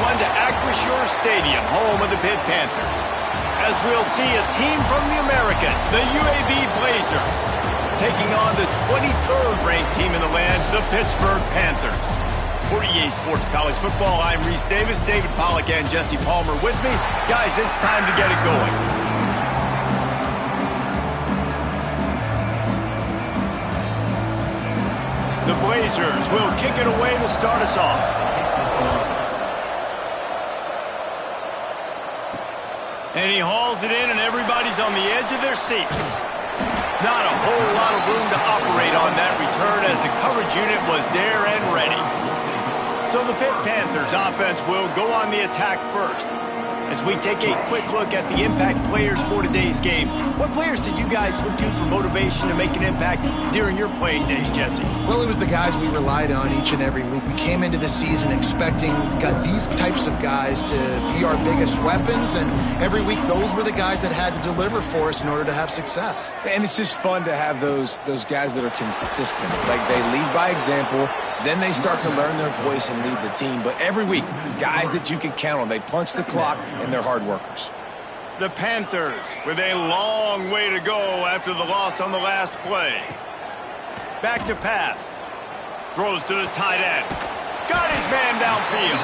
everyone, to Acrisure Stadium, home of the Pitt Panthers, as we'll see a team from the American, the UAB Blazers, taking on the 23rd ranked team in the land, the Pittsburgh Panthers. For EA Sports College Football, I'm Reese Davis, David Pollack, and Jesse Palmer with me. Guys, it's time to get it going. The Blazers will kick it away to start us off. And he hauls it in, and everybody's on the edge of their seats. Not a whole lot of room to operate on that return, as the coverage unit was there and ready. So the Pitt Panthers offense will go on the attack first. As we take a quick look at the impact players for today's game, what players did you guys look to for motivation to make an impact during your playing days, Jesse? Well, it was the guys we relied on each and every week. We came into the season expecting these types of guys to be our biggest weapons, and every week those were the guys that had to deliver for us in order to have success. And it's just fun to have those guys that are consistent. Like, they lead by example, then they start to learn their voice and lead the team. But every week, guys that you can count on, they punch the clock, and they're hard workers. The Panthers with a long way to go after the loss on the last play. Back to pass. Throws to the tight end. Got his man downfield.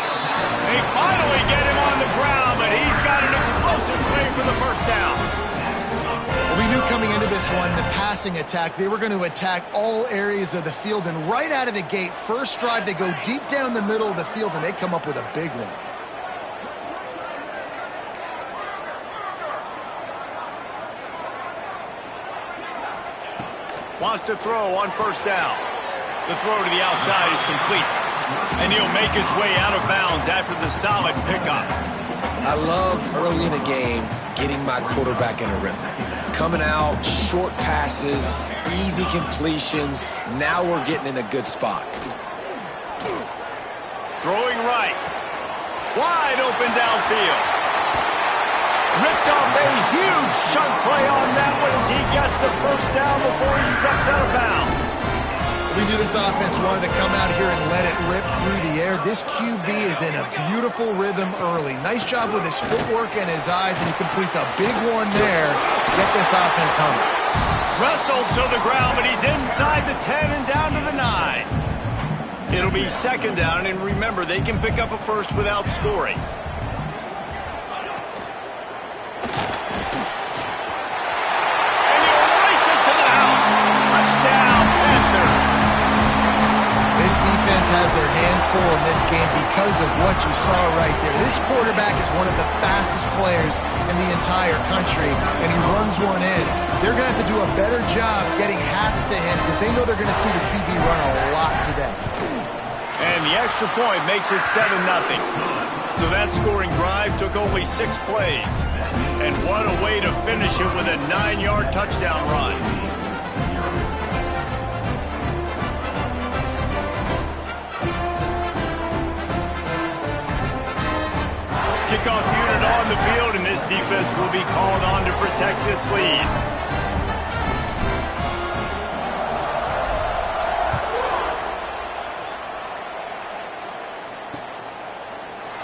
They finally get him on the ground, but he's got an explosive play for the first down. We knew coming into this one, the passing attack, they were going to attack all areas of the field, and right out of the gate, first drive, they go deep down the middle of the field, and they come up with a big one. Wants to throw on first down. The throw to the outside is complete. And he'll make his way out of bounds after the solid pickup. I love early in a game getting my quarterback in a rhythm. Coming out, short passes, easy completions. Now we're getting in a good spot. Throwing right. Wide open downfield. Ripped off a huge chunk play on that one as he gets the first down before he steps out of bounds. We knew this offense wanted to come out here and let it rip through the air. This QB is in a beautiful rhythm early. Nice job with his footwork and his eyes, and he completes a big one there. Get this offense humming. Wrestled to the ground, but he's inside the 10 and down to the 9. It'll be second down, and remember, they can pick up a first without scoring. Has their hands full in this game because of what you saw right there. This quarterback is one of the fastest players in the entire country, and he runs one in. They're going to have to do a better job getting hats to him because they know they're going to see the QB run a lot today. And the extra point makes it 7-0. So that scoring drive took only 6 plays. And what a way to finish it with a 9-yard touchdown run. Kickoff unit on the field, and this defense will be called on to protect this lead.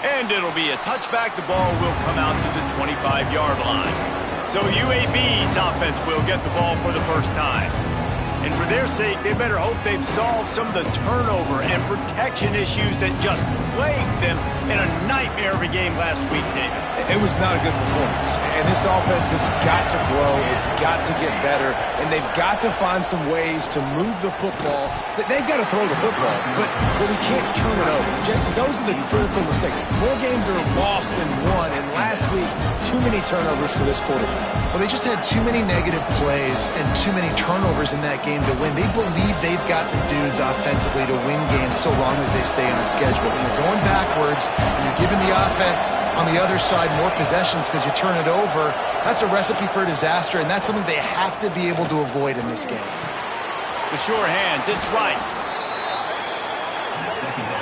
And it'll be a touchback. The ball will come out to the 25-yard line. So UAB's offense will get the ball for the first time. And for their sake, they better hope they've solved some of the turnover and protection issues that just plagued them in a nightmare of a game last week, David. It was not a good performance. And this offense has got to grow. It's got to get better. And they've got to find some ways to move the football. They've got to throw the football, but we can't turn it over. Jesse, those are the critical mistakes. More games are lost than won. And last week, too many turnovers for this quarterback. Well, they just had too many negative plays and too many turnovers in that game to win. They believe they've got the dudes offensively to win games so long as they stay on schedule. When you're going backwards and you're giving the offense on the other side more possessions because you turn it over, that's a recipe for disaster, and that's something they have to be able to avoid in this game. The sure hands, it's Rice.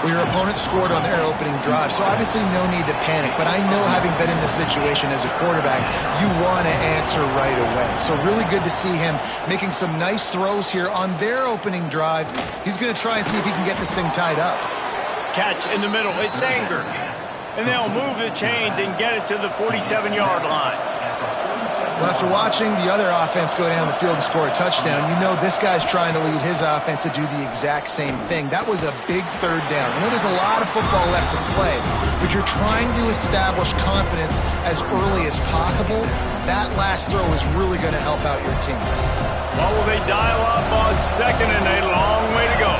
Well, your opponent scored on their opening drive, so obviously no need to panic. But I know, having been in this situation as a quarterback, you want to answer right away. So really good to see him making some nice throws here on their opening drive. He's going to try and see if he can get this thing tied up. Catch in the middle. It's Anger. And they'll move the chains and get it to the 47-yard line. Well, after watching the other offense go down the field and score a touchdown, you know this guy's trying to lead his offense to do the exact same thing. That was a big third down. I know there's a lot of football left to play, but you're trying to establish confidence as early as possible. That last throw is really going to help out your team. What will they dial up on second and a long way to go?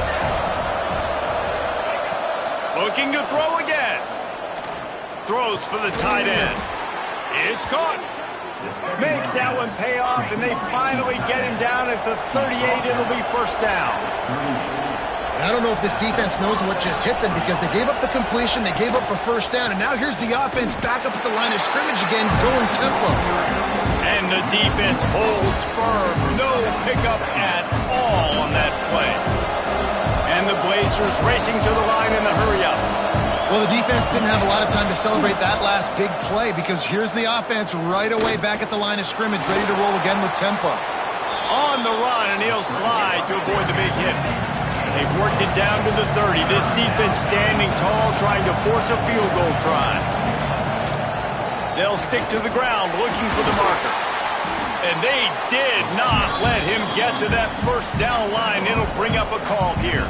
Looking to throw again. Throws for the tight end. It's caught. Makes that one pay off, and they finally get him down at the 38. It'll be first down. I don't know if this defense knows what just hit them because they gave up the completion, they gave up a first down, and now here's the offense back up at the line of scrimmage again, going tempo. And the defense holds firm. No pickup at all on that play. And the Blazers racing to the line in the hurry-up. Well, the defense didn't have a lot of time to celebrate that last big play because here's the offense right away back at the line of scrimmage, ready to roll again with tempo. On the run, and he'll slide to avoid the big hit. They've worked it down to the 30. This defense standing tall, trying to force a field goal try. They'll stick to the ground, looking for the marker. And they did not let him get to that first down line. It'll bring up a call here.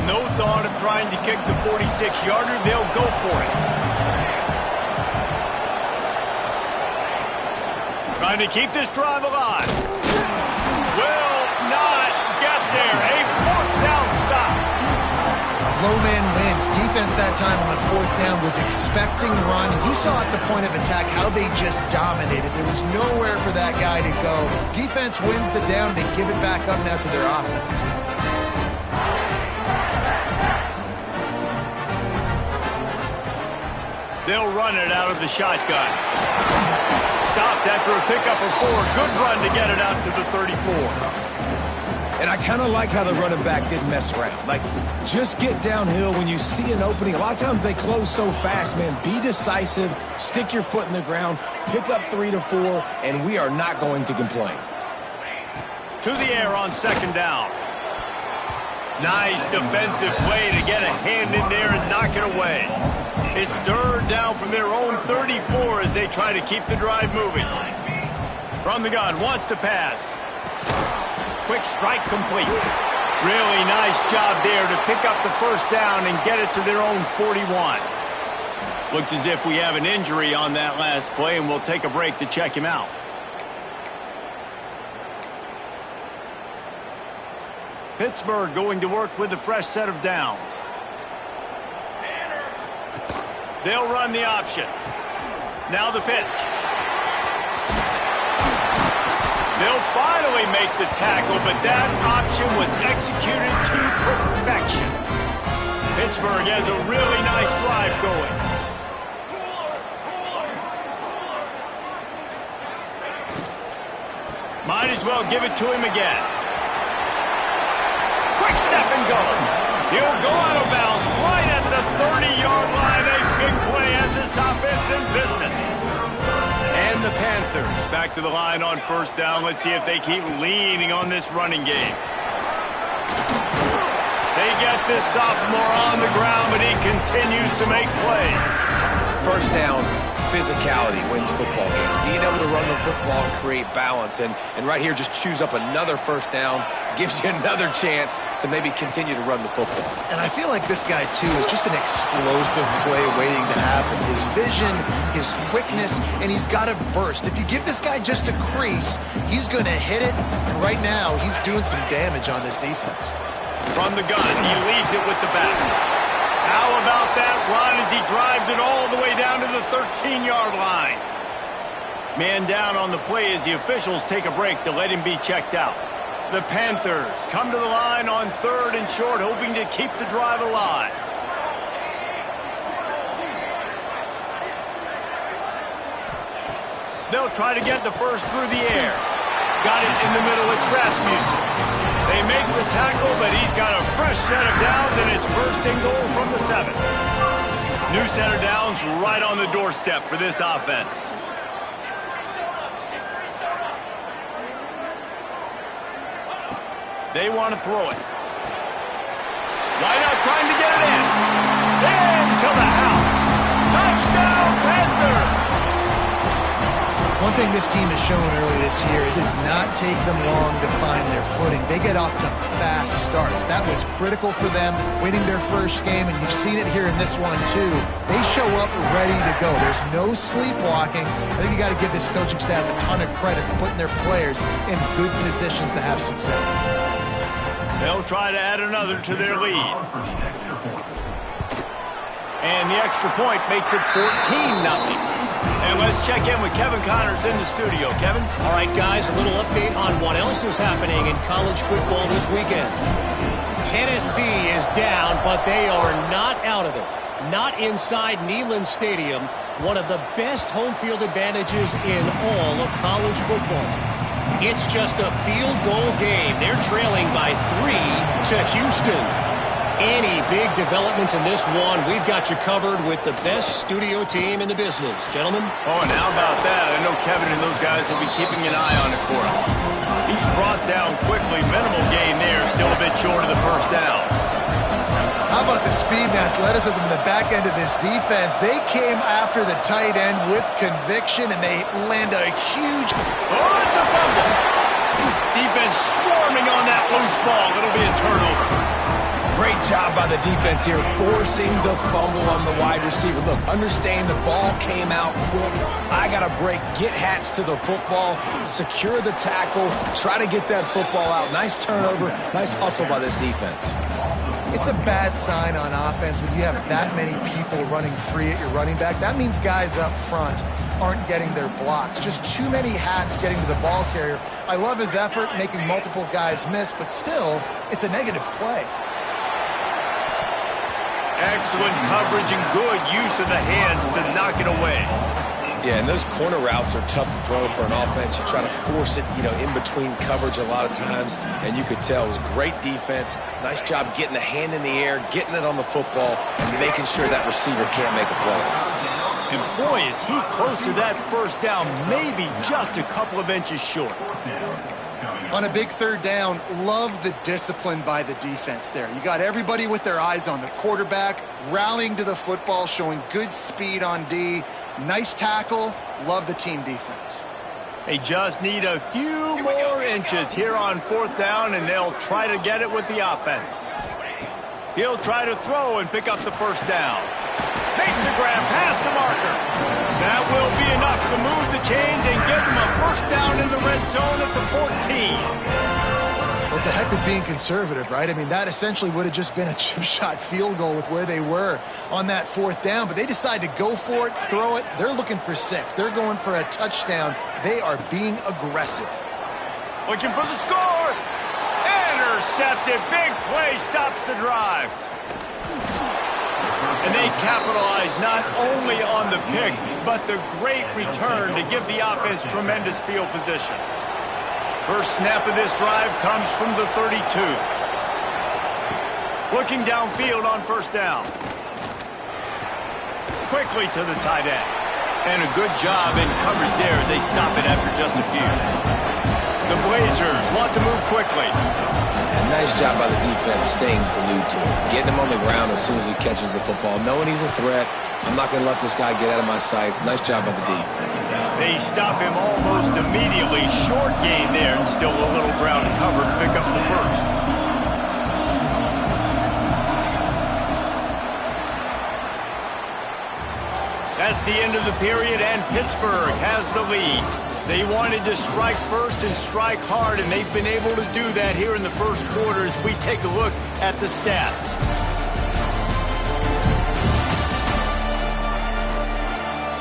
No thought of trying to kick the 46-yarder. They'll go for it. Trying to keep this drive alive. Will not get there. A fourth down stop. Low man wins. Defense that time on fourth down was expecting run. You saw at the point of attack how they just dominated. There was nowhere for that guy to go. Defense wins the down. They give it back up now to their offense. They'll run it out of the shotgun. Stopped after a pickup of 4. Good run to get it out to the 34. And I kind of like how the running back didn't mess around. Like, just get downhill when you see an opening. A lot of times they close so fast, man. Be decisive, stick your foot in the ground, pick up 3 to 4, and we are not going to complain. To the air on second down. Nice defensive play to get a hand in there and knock it away. It's third down from their own 34 as they try to keep the drive moving. From the gun, wants to pass. Quick strike complete. Really nice job there to pick up the first down and get it to their own 41. Looks as if we have an injury on that last play, and we'll take a break to check him out. Pittsburgh going to work with a fresh set of downs. They'll run the option. Now the pitch. They'll finally make the tackle, but that option was executed to perfection. Pittsburgh has a really nice drive going. Might as well give it to him again. Quick step and go. He'll go out of bounds right at the 30-yard line. A big play as this offense in business. And the Panthers back to the line on first down. Let's see if they keep leaning on this running game. They get this sophomore on the ground, but he continues to make plays. First down, physicality wins football games. Being able to run the football and create balance. And right here, just choose up another first down. Gives you another chance to maybe continue to run the football. And I feel like this guy, too, is just an explosive play waiting to happen. His vision, his quickness, and he's got a burst. If you give this guy just a crease, he's going to hit it. And right now, he's doing some damage on this defense. From the gun, he leaves it with the back. How about that run as he drives it all the way down to the 13-yard line? Man down on the play as the officials take a break to let him be checked out. The Panthers come to the line on third and short, hoping to keep the drive alive. They'll try to get the first through the air. Got it in the middle, it's Rasmussen. They make the tackle, but he's got a fresh set of downs, and it's first and goal from the 7. New set of downs right on the doorstep for this offense. They want to throw it. Wide out trying to get it in. Into the house. Touchdown, Panthers! One thing this team has shown early this year, it does not take them long to find their footing. They get off to fast starts. That was critical for them, winning their first game, and you've seen it here in this one too. They show up ready to go. There's no sleepwalking. I think you got to give this coaching staff a ton of credit for putting their players in good positions to have success. They'll try to add another to their lead. And the extra point makes it 14-0. And let's check in with Kevin Connors in the studio. Kevin? All right, guys, a little update on what else is happening in college football this weekend. Tennessee is down, but they are not out of it. Not inside Neyland Stadium, one of the best home field advantages in all of college football. It's just a field goal game. They're trailing by 3 to Houston. Any big developments in this one, we've got you covered with the best studio team in the business. Gentlemen? Oh, and how about that? I know Kevin and those guys will be keeping an eye on it for us. He's brought down quickly. Minimal gain there. Still a bit short of the first down. How about the speed and athleticism in the back end of this defense? They came after the tight end with conviction, and they land a huge... Oh, it's a fumble. Defense swarming on that loose ball. It'll be a turnover. Great job by the defense here, forcing the fumble on the wide receiver. Look, understand the ball came out quick. I got to break, get hats to the football, secure the tackle, try to get that football out. Nice turnover, nice hustle by this defense. It's a bad sign on offense when you have that many people running free at your running back. That means guys up front aren't getting their blocks. Just too many hats getting to the ball carrier. I love his effort, making multiple guys miss, but still, it's a negative play. Excellent coverage and good use of the hands to knock it away. Yeah, and those corner routes are tough to throw for an offense. You try to force it, in between coverage a lot of times, and you could tell it was great defense. Nice job getting the hand in the air, getting it on the football, and making sure that receiver can't make a play. And boy, is he close to that first down, maybe just a couple of inches short. On a big third down, love the discipline by the defense there. You got everybody with their eyes on the quarterback, rallying to the football, showing good speed on D. Nice tackle. Love the team defense. They just need a few more inches here on fourth down, and they'll try to get it with the offense. He'll try to throw and pick up the first down. Makes the grab past the marker. That will be enough to move the chains and give them a first down in the red zone at the 14. Well, it's a heck of being conservative, right? I mean, that essentially would have just been a chip shot field goal with where they were on that fourth down, but they decide to go for it, throw it. They're looking for 6. They're going for a touchdown. They are being aggressive. Looking for the score. Intercepted. Big play stops the drive. And they capitalize not only on the pick, but the great return to give the offense tremendous field position. First snap of this drive comes from the 32. Looking downfield on first down. Quickly to the tight end. And a good job in coverage there as they stop it after just a few. The Blazers want to move quickly. And nice job by the defense staying glued to him. Getting him on the ground as soon as he catches the football. Knowing he's a threat. I'm not going to let this guy get out of my sights. Nice job by the D. They stop him almost immediately. Short gain there, and still a little ground to cover to pick up the first. That's the end of the period, and Pittsburgh has the lead. They wanted to strike first and strike hard, and they've been able to do that here in the first quarter as we take a look at the stats.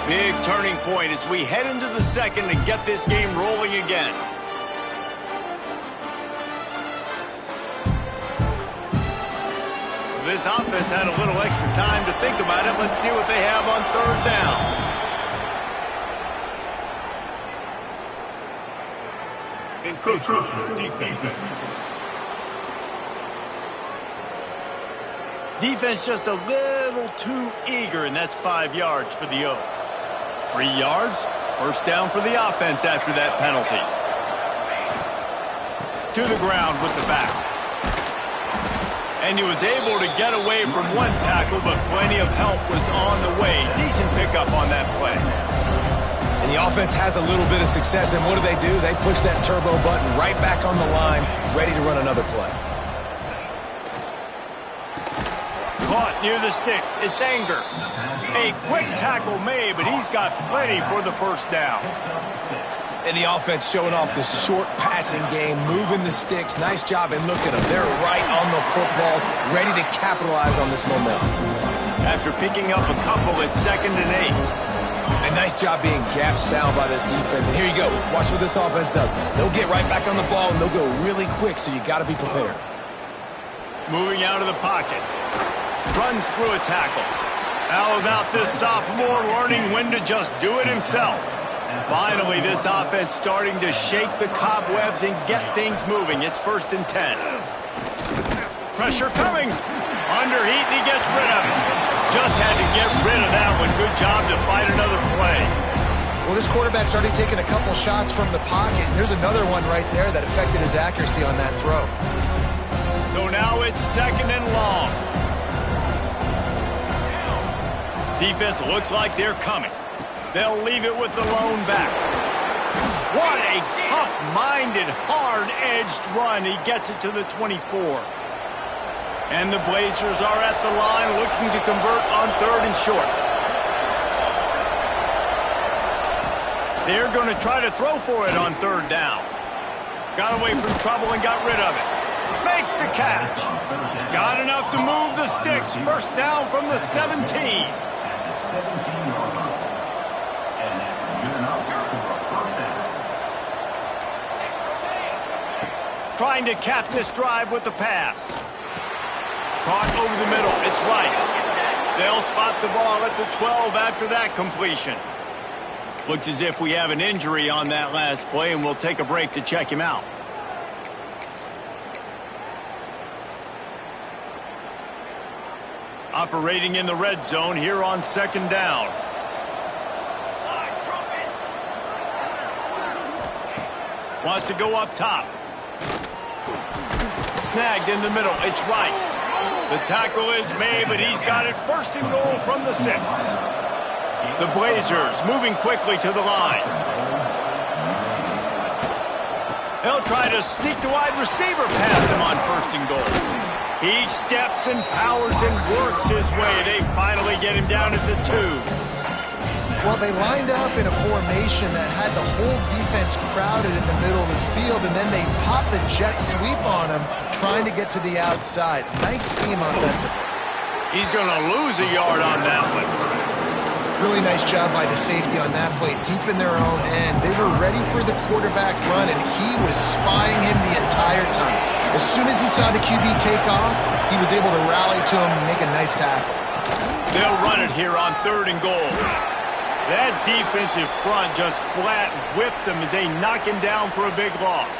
Big turning point as we head into the second and get this game rolling again. This offense had a little extra time to think about it. Let's see what they have on third down. Defense just a little too eager, and that's 5 yards for the O. 3 yards, first down for the offense after that penalty. To the ground with the back. And he was able to get away from one tackle, but plenty of help was on the way. Decent pickup on that play. And the offense has a little bit of success, and what do? They push that turbo button right back on the line, ready to run another play. Caught near the sticks. It's Anger. A quick tackle made, but he's got plenty for the first down. And the offense showing off this short passing game, moving the sticks. Nice job, and look at them. They're right on the football, ready to capitalize on this momentum. After picking up a couple, it's 2nd and 8. A nice job being gap sound by this defense. And here you go. Watch what this offense does. They'll get right back on the ball, and they'll go really quick, so you got to be prepared. Moving out of the pocket. Runs through a tackle. How about this sophomore learning when to just do it himself? Finally, this offense starting to shake the cobwebs and get things moving. It's 1st and 10. Pressure coming. Under heat, and he gets rid of it. Just had to get rid of that one. Good job to fight another play. Well, this quarterback started taking a couple shots from the pocket. There's another one right there that affected his accuracy on that throw. So now it's 2nd and long. Defense looks like they're coming. They'll leave it with the lone back. What a tough-minded, hard-edged run. He gets it to the 24. And the Blazers are at the line looking to convert on 3rd and short. They're going to try to throw for it on 3rd down. Got away from trouble and got rid of it. Makes the catch. Got enough to move the sticks. 1st down from the 17. Trying to cap this drive with the pass. Caught over the middle. It's Rice. They'll spot the ball at the 12 after that completion. Looks as if we have an injury on that last play, and we'll take a break to check him out. Operating in the red zone here on 2nd down. Wants to go up top. Snagged in the middle. It's Rice. The tackle is made, but he's got it 1st and goal from the 6. The Blazers moving quickly to the line. They'll try to sneak the wide receiver past him on 1st and goal. He steps and powers and works his way. They finally get him down at the 2. Well, they lined up in a formation that had the whole defense crowded in the middle of the field, and then they popped the jet sweep on him, trying to get to the outside. Nice scheme offensively. He's going to lose a yard on that one. Really nice job by the safety on that play, deep in their own end. They were ready for the quarterback run, and he was spying him the entire time. As soon as he saw the QB take off, he was able to rally to him and make a nice tackle. They'll run it here on 3rd and goal. That defensive front just flat whipped them as they knock him down for a big loss.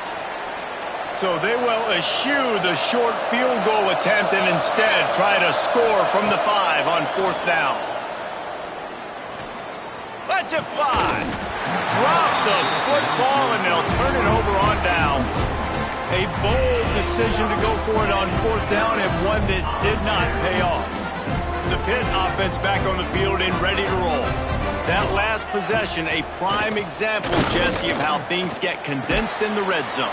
So they will eschew the short field goal attempt and instead try to score from the 5 on 4th down. Let's it fly. Drop the football and they'll turn it over on downs. A bold decision to go for it on 4th down and one that did not pay off. The Pitt offense back on the field and ready to roll. That last possession, a prime example, Jesse, of how things get condensed in the red zone.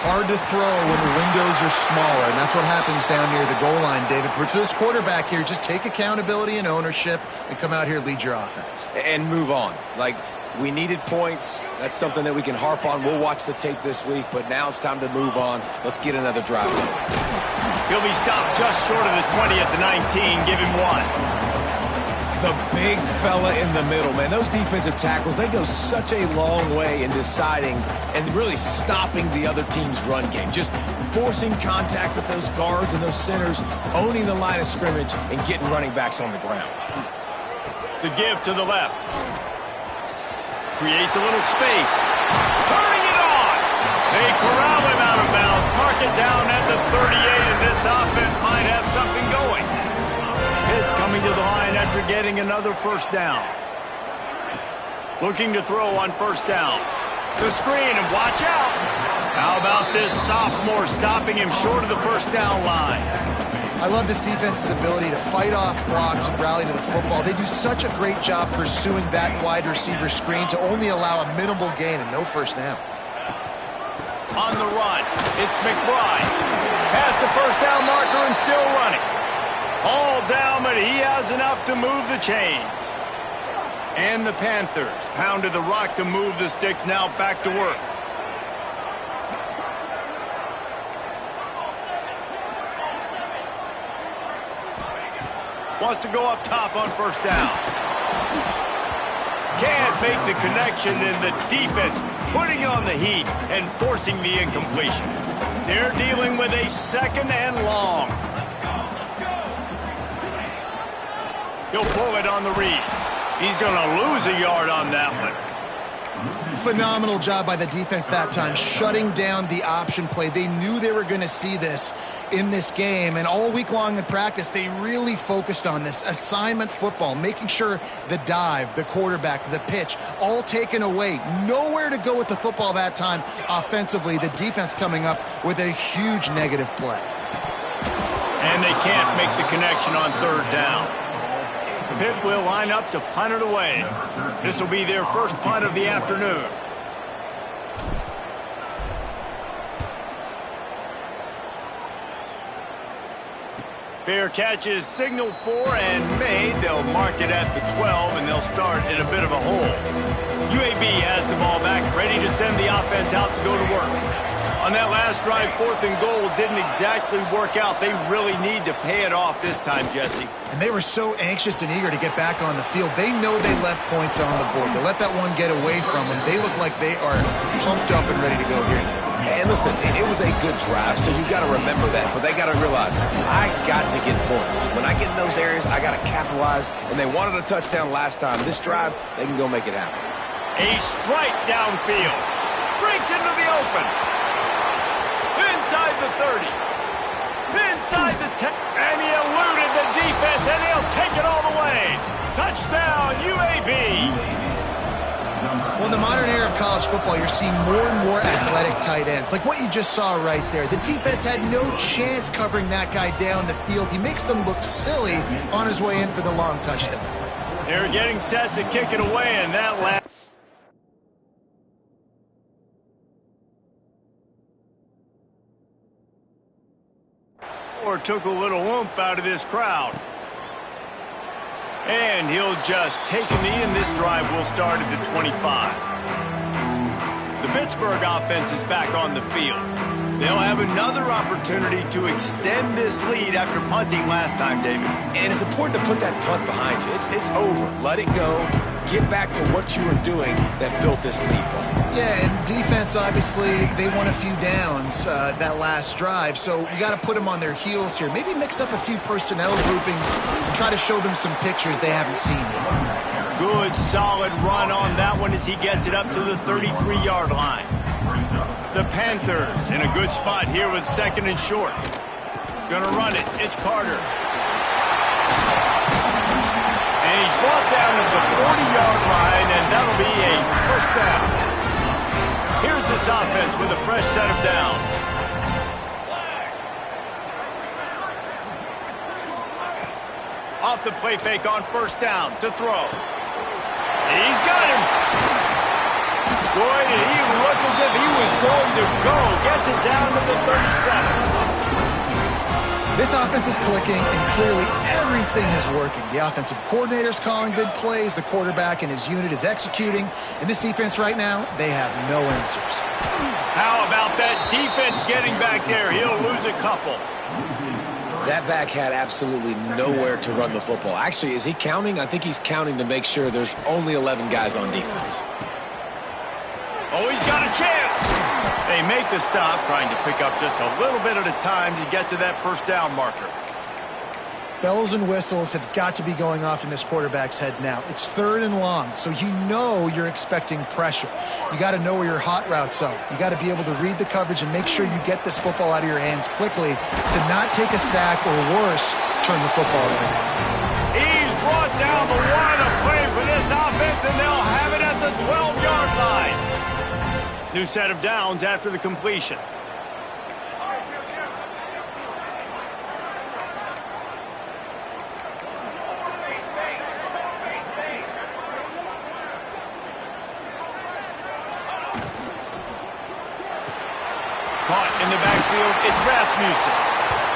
Hard to throw when the windows are smaller, and that's what happens down near the goal line, David. For this quarterback here, just take accountability and ownership and come out here and lead your offense. And move on. Like, we needed points. That's something that we can harp on. We'll watch the tape this week, but now it's time to move on. Let's get another drive going. He'll be stopped just short of the 20 at the 19. Give him 1. The big fella in the middle, man. Those defensive tackles, they go such a long way in deciding and really stopping the other team's run game. Just forcing contact with those guards and those centers, owning the line of scrimmage, and getting running backs on the ground. The give to the left. Creates a little space. Turning it on. They corral him out of bounds. Mark it down at the 38, and this offense might have something going. Pitt coming to the line after getting another 1st down. Looking to throw on 1st down. The screen, and watch out. How about this sophomore stopping him short of the 1st down line? I love this defense's ability to fight off blocks and rally to the football. They do such a great job pursuing that wide receiver screen to only allow a minimal gain and no first down. On the run, it's McBride. Past the first down marker and still running. All down, but he has enough to move the chains. And the Panthers pounded the rock to move the sticks, now back to work. Wants to go up top on first down. Can't make the connection, and the defense putting on the heat and forcing the incompletion. They're dealing with a second and long. He'll pull it on the read. He's going to lose a yard on that one. Phenomenal job by the defense that time, shutting down the option play. They knew they were going to see this in this game, and all week long in practice, they really focused on this assignment football, making sure the dive, the quarterback, the pitch, all taken away. Nowhere to go with the football that time offensively. The defense coming up with a huge negative play. And they can't make the connection on third down. Pitt will line up to punt it away. This will be their first punt of the afternoon. Fair catch is signaled for and made. They'll mark it at the 12, and they'll start in a bit of a hole. UAB has the ball back, ready to send the offense out to go to work. On that last drive, 4th and goal didn't exactly work out. They really need to pay it off this time, Jesse. And they were so anxious and eager to get back on the field. They know they left points on the board. To let that one get away from them, they look like they are pumped up and ready to go here. And listen, it was a good drive, so you got to remember that. But they got to realize, I got to get points. When I get in those areas, I got to capitalize. And they wanted a touchdown last time. This drive, they can go make it happen. A strike downfield. Breaks into the open. Inside the 30. Inside the 10. And he eluded the defense, and he'll take it all the way. Touchdown, UAB. Well, in the modern era of college football, you're seeing more and more athletic tight ends. Like what you just saw right there. The defense had no chance covering that guy down the field. He makes them look silly on his way in for the long touchdown. They're getting set to kick it away, and that last... took a little oomph out of this crowd. And he'll just take a knee, and this drive will start at the 25. The Pittsburgh offense is back on the field. They'll have another opportunity to extend this lead after punting last time, David. And it's important to put that punt behind you. It's over. Let it go. Get back to what you were doing that built this lead, though. Yeah, and defense, obviously, they won a few downs that last drive, so you got to put them on their heels here. Maybe mix up a few personnel groupings and try to show them some pictures they haven't seen yet. Good, solid run on that one as he gets it up to the 33-yard line. The Panthers in a good spot here with 2nd and short. Gonna run it. It's Carter. And he's brought down at the 40-yard line, and that'll be a first down. Here's this offense with a fresh set of downs. Off the play fake on first down to throw. He's got him. Boy, did he look as if he was going to go. Gets it down to the 37. This offense is clicking, and clearly everything is working. The offensive coordinator's calling good plays. The quarterback and his unit is executing. And this defense right now, they have no answers. How about that defense getting back there? He'll lose a couple. That back had absolutely nowhere to run the football. Actually, is he counting? I think he's counting to make sure there's only 11 guys on defense. Oh, he's got a chance. They make the stop, trying to pick up just a little bit at a time to get to that first down marker. Bells and whistles have got to be going off in this quarterback's head now. It's 3rd and long, so you know you're expecting pressure. You got to know where your hot routes are. You got to be able to read the coverage and make sure you get this football out of your hands quickly to not take a sack or worse, turn the football over. He's brought down the line of play for this offense, and they'll have it at the 12-yard line. New set of downs after the completion. Caught in the backfield, it's Rasmussen.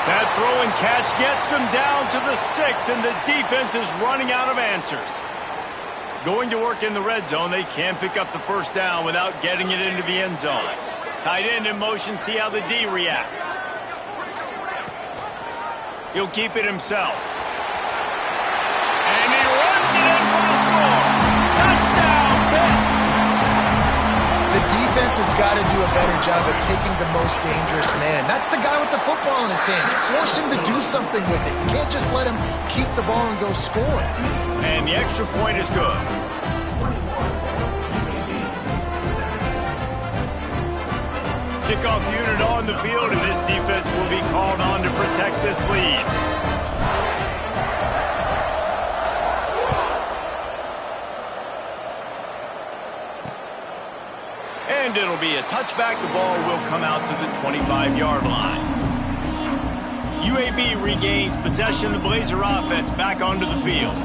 That throw and catch gets them down to the 6, and the defense is running out of answers. Going to work in the red zone, they can pick up the first down without getting it into the end zone. Tight end in motion, see how the D reacts. He'll keep it himself. And he runs it in for the score. Touchdown, Pitt! The defense has got to do a better job of taking the most dangerous man. That's the guy with the football in his hands. Force him to do something with it. You can't just let him keep the ball and go score. And the extra point is good. Kickoff unit on the field, and this defense will be called on to protect this lead. And it'll be a touchback. The ball will come out to the 25-yard line. UAB regains possession. The Blazer offense back onto the field.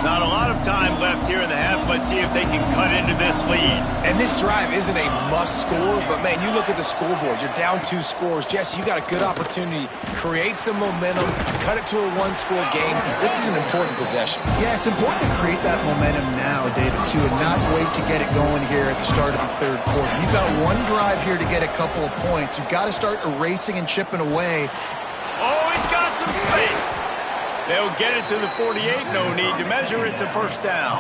Not a lot of time left here in the half. Let's see if they can cut into this lead. And this drive isn't a must score, but, man, you look at the scoreboard. You're down 2 scores. Jesse, you got a good opportunity. Create some momentum. Cut it to a 1-score game. This is an important possession. Yeah, it's important to create that momentum now, David, too, and not wait to get it going here at the start of the third quarter. You've got one drive here to get a couple of points. You've got to start erasing and chipping away. Oh, he's got some space. They'll get it to the 48. No need to measure. It's a first down.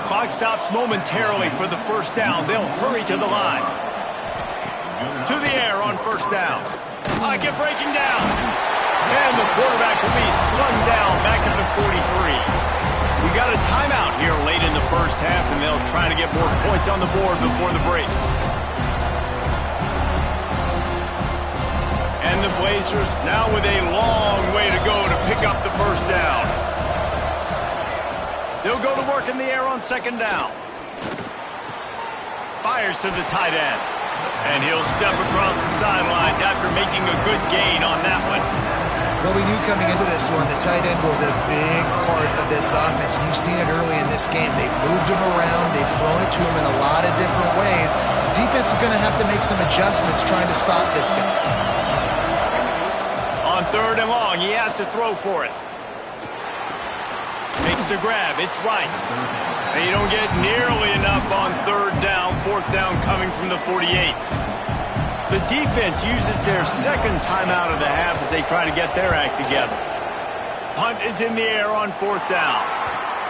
Clock stops momentarily for the first down. They'll hurry to the line. To the air on first down. Get breaking down. And the quarterback will be slung down back at the 43. We got a timeout here late in the first half, and they'll try to get more points on the board before the break. And the Blazers now with a long way to go to pick up the first down. They'll go to work in the air on second down. Fires to the tight end. And he'll step across the sidelines after making a good gain on that one. Well, we knew coming into this one the tight end was a big part of this offense, and you've seen it early in this game. They've moved him around. They've thrown it to him in a lot of different ways. Defense is going to have to make some adjustments trying to stop this guy. On third and long, he has to throw for it. Makes the grab. It's Rice. And you don't get nearly enough on third down. Fourth down coming from the 48. The defense uses their second timeout of the half as they try to get their act together. Punt is in the air on fourth down.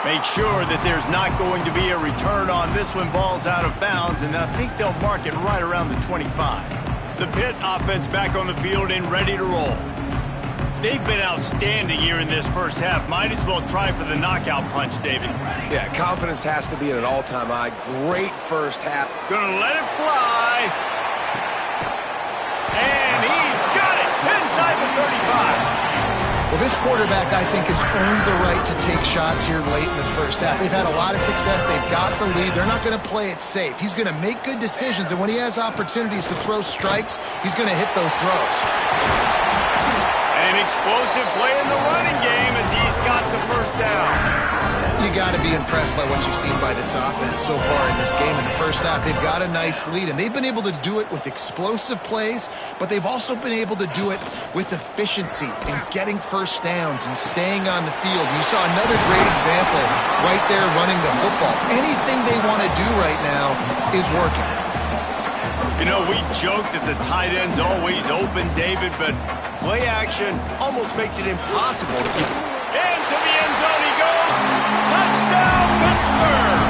Make sure that there's not going to be a return on this one. Ball's out of bounds, and I think they'll mark it right around the 25. The Pitt offense back on the field and ready to roll. They've been outstanding here in this first half. Might as well try for the knockout punch, David. Yeah, confidence has to be at an all-time high. Great first half. Gonna let it fly. And he's got it inside the 35. Well, this quarterback, I think, has earned the right to take shots here late in the first half. They've had a lot of success. They've got the lead. They're not going to play it safe. He's going to make good decisions, and when he has opportunities to throw strikes, he's going to hit those throws. An explosive play in the running game as he's got the first down. You got to be impressed by what you've seen by this offense so far in this game. In the first half, they've got a nice lead, and they've been able to do it with explosive plays, but they've also been able to do it with efficiency and getting first downs and staying on the field. You saw another great example right there running the football. Anything they want to do right now is working. You know, we joke that the tight end's always open, David, but play action almost makes it impossible to keep. Into the end zone he goes. Touchdown, Pittsburgh!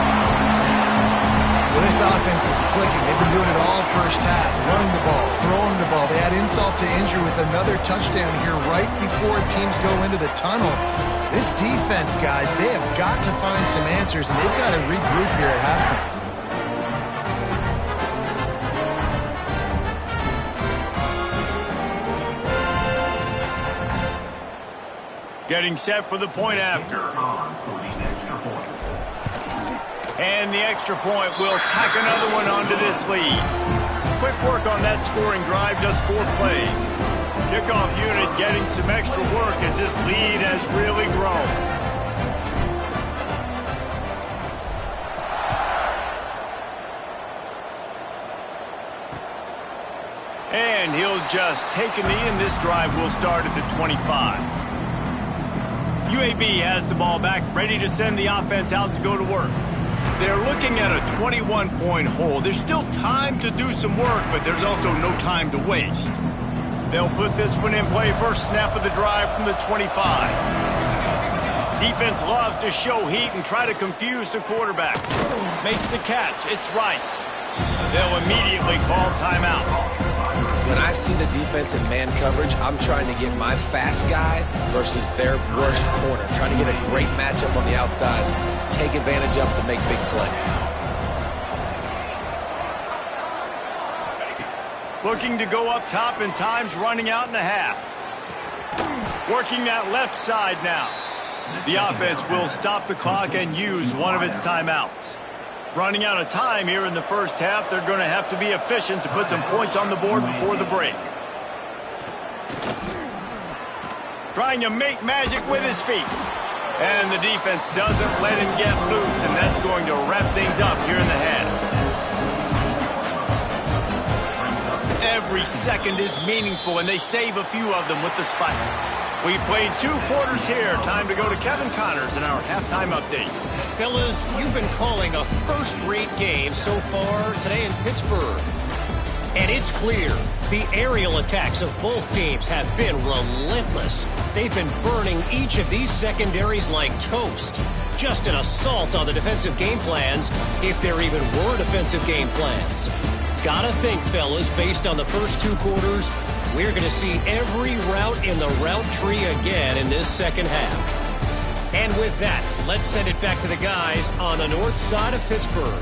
Well, this offense is clicking. They've been doing it all first half, running the ball, throwing the ball. They had insult to injury with another touchdown here right before teams go into the tunnel. This defense, guys, they have got to find some answers, and they've got to regroup here at halftime. Getting set for the point after. And the extra point will tack another one onto this lead. Quick work on that scoring drive, just 4 plays. Kickoff unit getting some extra work as this lead has really grown. They'll just take a knee, and this drive will start at the 25. UAB has the ball back, ready to send the offense out to go to work. They're looking at a 21-point hole. There's still time to do some work, but there's also no time to waste. They'll put this one in play first snap of the drive from the 25. Defense loves to show heat and try to confuse the quarterback. Makes the catch. It's Rice. They'll immediately call timeout. When I see the defense in man coverage, I'm trying to get my fast guy versus their worst corner. Trying to get a great matchup on the outside. Take advantage of to make big plays. Looking to go up top, and time's running out in the half. Working that left side now. The offense will stop the clock and use one of its timeouts. Running out of time here in the first half, they're going to have to be efficient to put some points on the board before the break. Trying to make magic with his feet. And the defense doesn't let him get loose, and that's going to wrap things up here in the half. Every second is meaningful, and they save a few of them with the spike. We've played 2 quarters here. Time to go to Kevin Connors in our halftime update. Fellas, you've been calling a first-rate game so far today in Pittsburgh. And it's clear the aerial attacks of both teams have been relentless. They've been burning each of these secondaries like toast. Just an assault on the defensive game plans, if there even were defensive game plans. Gotta think, fellas, based on the first 2 quarters, we're going to see every route in the route tree again in this second half. And with that, let's send it back to the guys on the north side of Pittsburgh.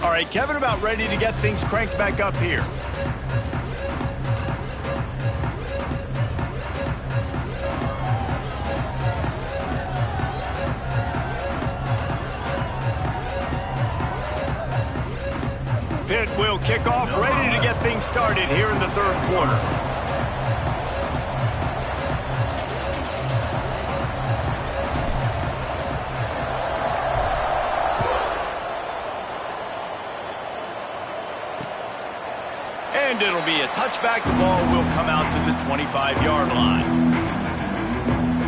All right, Kevin, about ready to get things cranked back up here. Pitt will kick off, ready to get things started here in the third quarter. And it'll be a touchback. The ball will come out to the 25-yard line.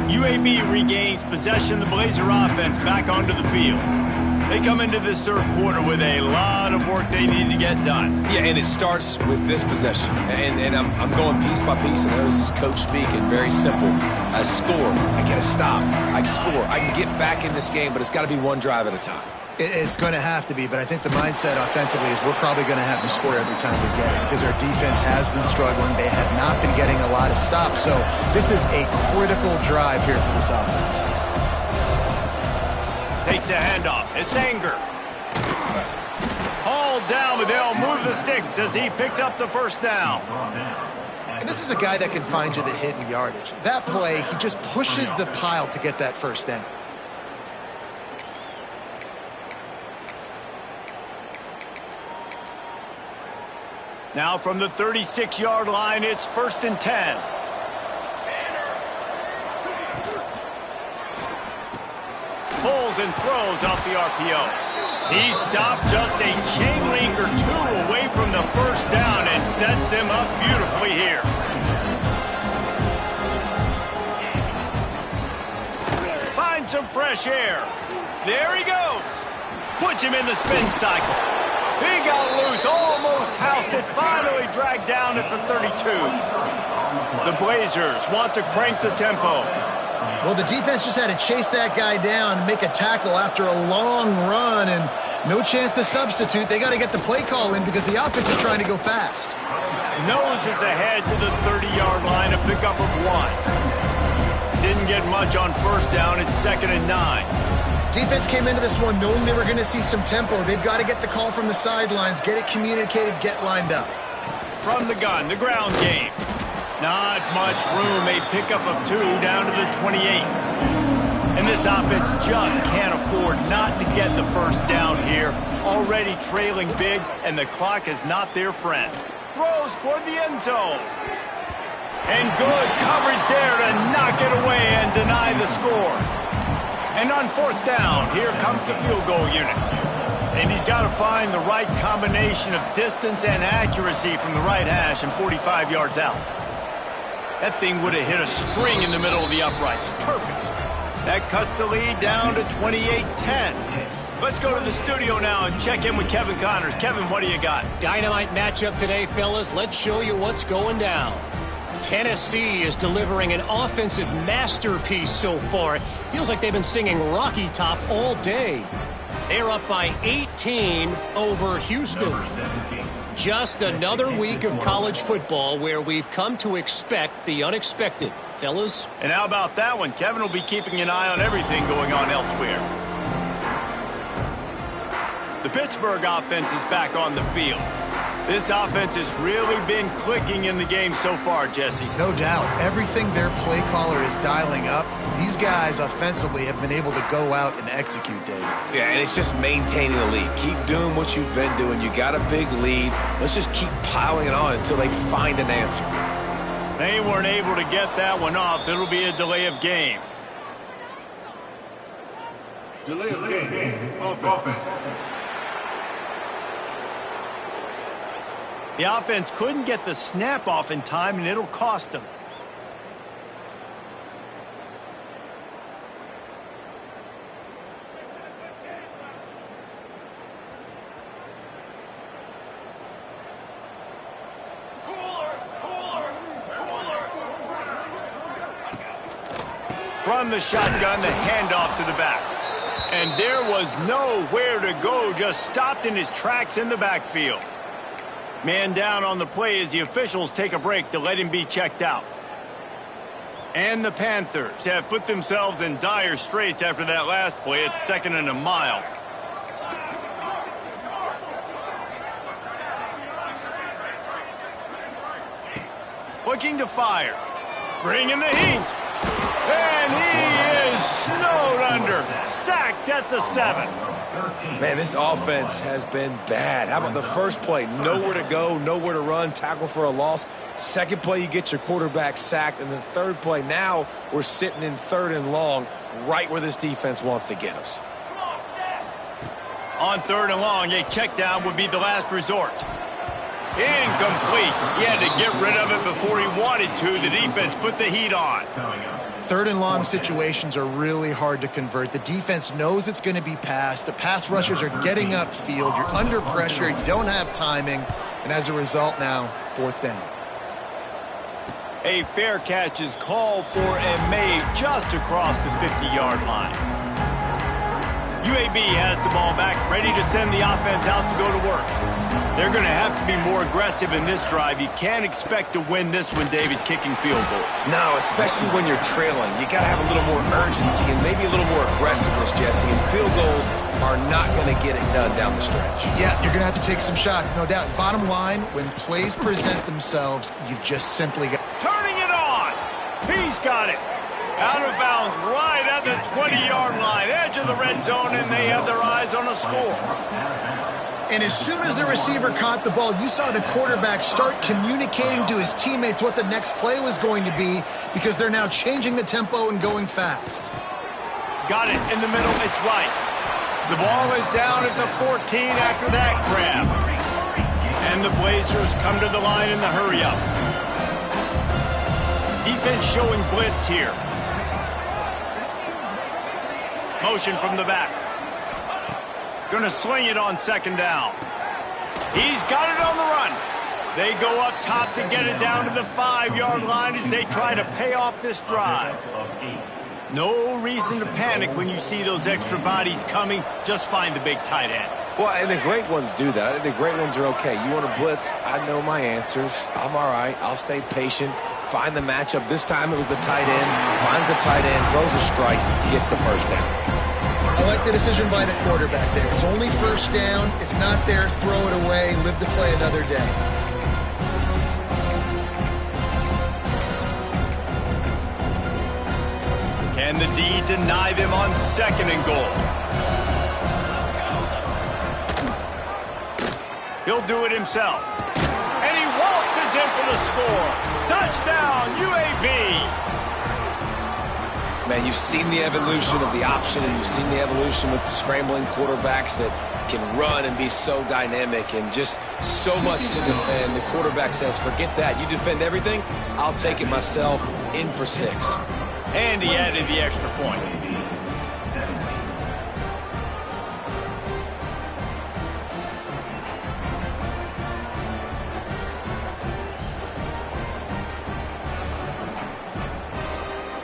UAB regains possession. The Blazer offense back onto the field. They come into this third quarter with a lot of work they need to get done. Yeah, and it starts with this possession. And I'm going piece by piece. I know this is coach speaking. Very simple. I score. I get a stop. I score. I can get back in this game, but it's got to be one drive at a time. It's going to have to be, but I think the mindset offensively is we're probably going to have to score every time we get it because our defense has been struggling. They have not been getting a lot of stops. So this is a critical drive here for this offense. Takes the handoff. It's Anger. Hauled down, but they'll move the sticks as he picks up the first down. And this is a guy that can find you the hidden yardage. That play, he just pushes the pile to get that first down. Now from the 36-yard line, it's 1st and 10. Pulls and throws off the RPO. He stopped just a chain link or 2 away from the first down and sets them up beautifully here. Finds some fresh air. There he goes. Puts him in the spin cycle. He got loose, almost housed it, finally dragged down at the 32. The Blazers want to crank the tempo. Well, the defense just had to chase that guy down and make a tackle after a long run, and no chance to substitute. They got to get the play call in because the offense is trying to go fast. Noses ahead to the 30-yard line, a pickup of 1. Didn't get much on first down. It's 2nd and 9. Defense came into this one knowing they were going to see some tempo. They've got to get the call from the sidelines, get it communicated, get lined up. From the gun, the ground game. Not much room, a pickup of 2 down to the 28. And this offense just can't afford not to get the first down here. Already trailing big, and the clock is not their friend. Throws toward the end zone. And good coverage there to knock it away and deny the score. And on fourth down, here comes the field goal unit. And he's got to find the right combination of distance and accuracy from the right hash and 45 yards out. That thing would have hit a string in the middle of the uprights. Perfect. That cuts the lead down to 28-10. Let's go to the studio now and check in with Kevin Connors. Kevin, what do you got? Dynamite matchup today, fellas. Let's show you what's going down. Tennessee is delivering an offensive masterpiece so far. It feels like they've been singing Rocky Top all day. They're up by 18 over Houston. Just another week of college football where we've come to expect the unexpected. Fellas? And how about that one? Kevin will be keeping an eye on everything going on elsewhere. The Pittsburgh offense is back on the field. This offense has really been clicking in the game so far, Jesse. No doubt. Everything their play caller is dialing up, these guys offensively have been able to go out and execute, David. Yeah, and it's just maintaining the lead. Keep doing what you've been doing. You got a big lead. Let's just keep piling it on until they find an answer. They weren't able to get that one off. It'll be a delay of game. Delay of game. Offense. The offense couldn't get the snap off in time, and it'll cost them. From the shotgun, the handoff to the back. And there was nowhere to go, just stopped in his tracks in the backfield. Man down on the play as the officials take a break to let him be checked out. And the Panthers have put themselves in dire straits after that last play. It's 2nd and a mile. Looking to fire. Bringing the heat. And he is snowed under. Sacked at the 7. Man, this offense has been bad. How about the first play? Nowhere to go, nowhere to run, tackle for a loss. Second play, you get your quarterback sacked. And the third play, now we're sitting in 3rd and long, right where this defense wants to get us. On 3rd and long, a check down would be the last resort. Incomplete. He had to get rid of it before he wanted to. The defense put the heat on. 3rd and long situations are really hard to convert. The defense knows it's going to be passed. The pass rushers are getting upfield. You're under pressure. You don't have timing. And as a result now, 4th down. A fair catch is called for and made just across the 50-yard line. UAB has the ball back, ready to send the offense out to go to work. They're going to have to be more aggressive in this drive. You can't expect to win this one, David, kicking field goals. No, especially when you're trailing. You got to have a little more urgency and maybe a little more aggressiveness, Jesse. And field goals are not going to get it done down the stretch. Yeah, you're going to have to take some shots, no doubt. Bottom line, when plays present themselves, you've just simply got... Turning it on! He's got it! Out of bounds right at the 20-yard line, edge of the red zone, and they have their eyes on a score. And as soon as the receiver caught the ball, you saw the quarterback start communicating to his teammates what the next play was going to be because they're now changing the tempo and going fast. Got it in the middle. It's Rice. The ball is down at the 14 after that grab. And the Blazers come to the line in the hurry-up. Defense showing blitz here. Motion from the back. Going to sling it on 2nd down. He's got it on the run. They go up top to get it down to the 5-yard line as they try to pay off this drive. No reason to panic when you see those extra bodies coming. Just find the big tight end. Well, and the great ones do that. I think the great ones are okay. You want to blitz? I know my answers. I'm all right. I'll stay patient. Find the matchup. This time it was the tight end. Finds the tight end, throws a strike, gets the 1st down. I like the decision by the quarterback there. It's only 1st down. It's not there. Throw it away. Live to play another day. Can the D deny them on 2nd and goal? He'll do it himself. And he waltzes goes in for the score. Touchdown, UAB. Man, you've seen the evolution of the option, and you've seen the evolution with scrambling quarterbacks that can run and be so dynamic and just so much to defend. The quarterback says, forget that. You defend everything, I'll take it myself. In for 6. And he added the extra point.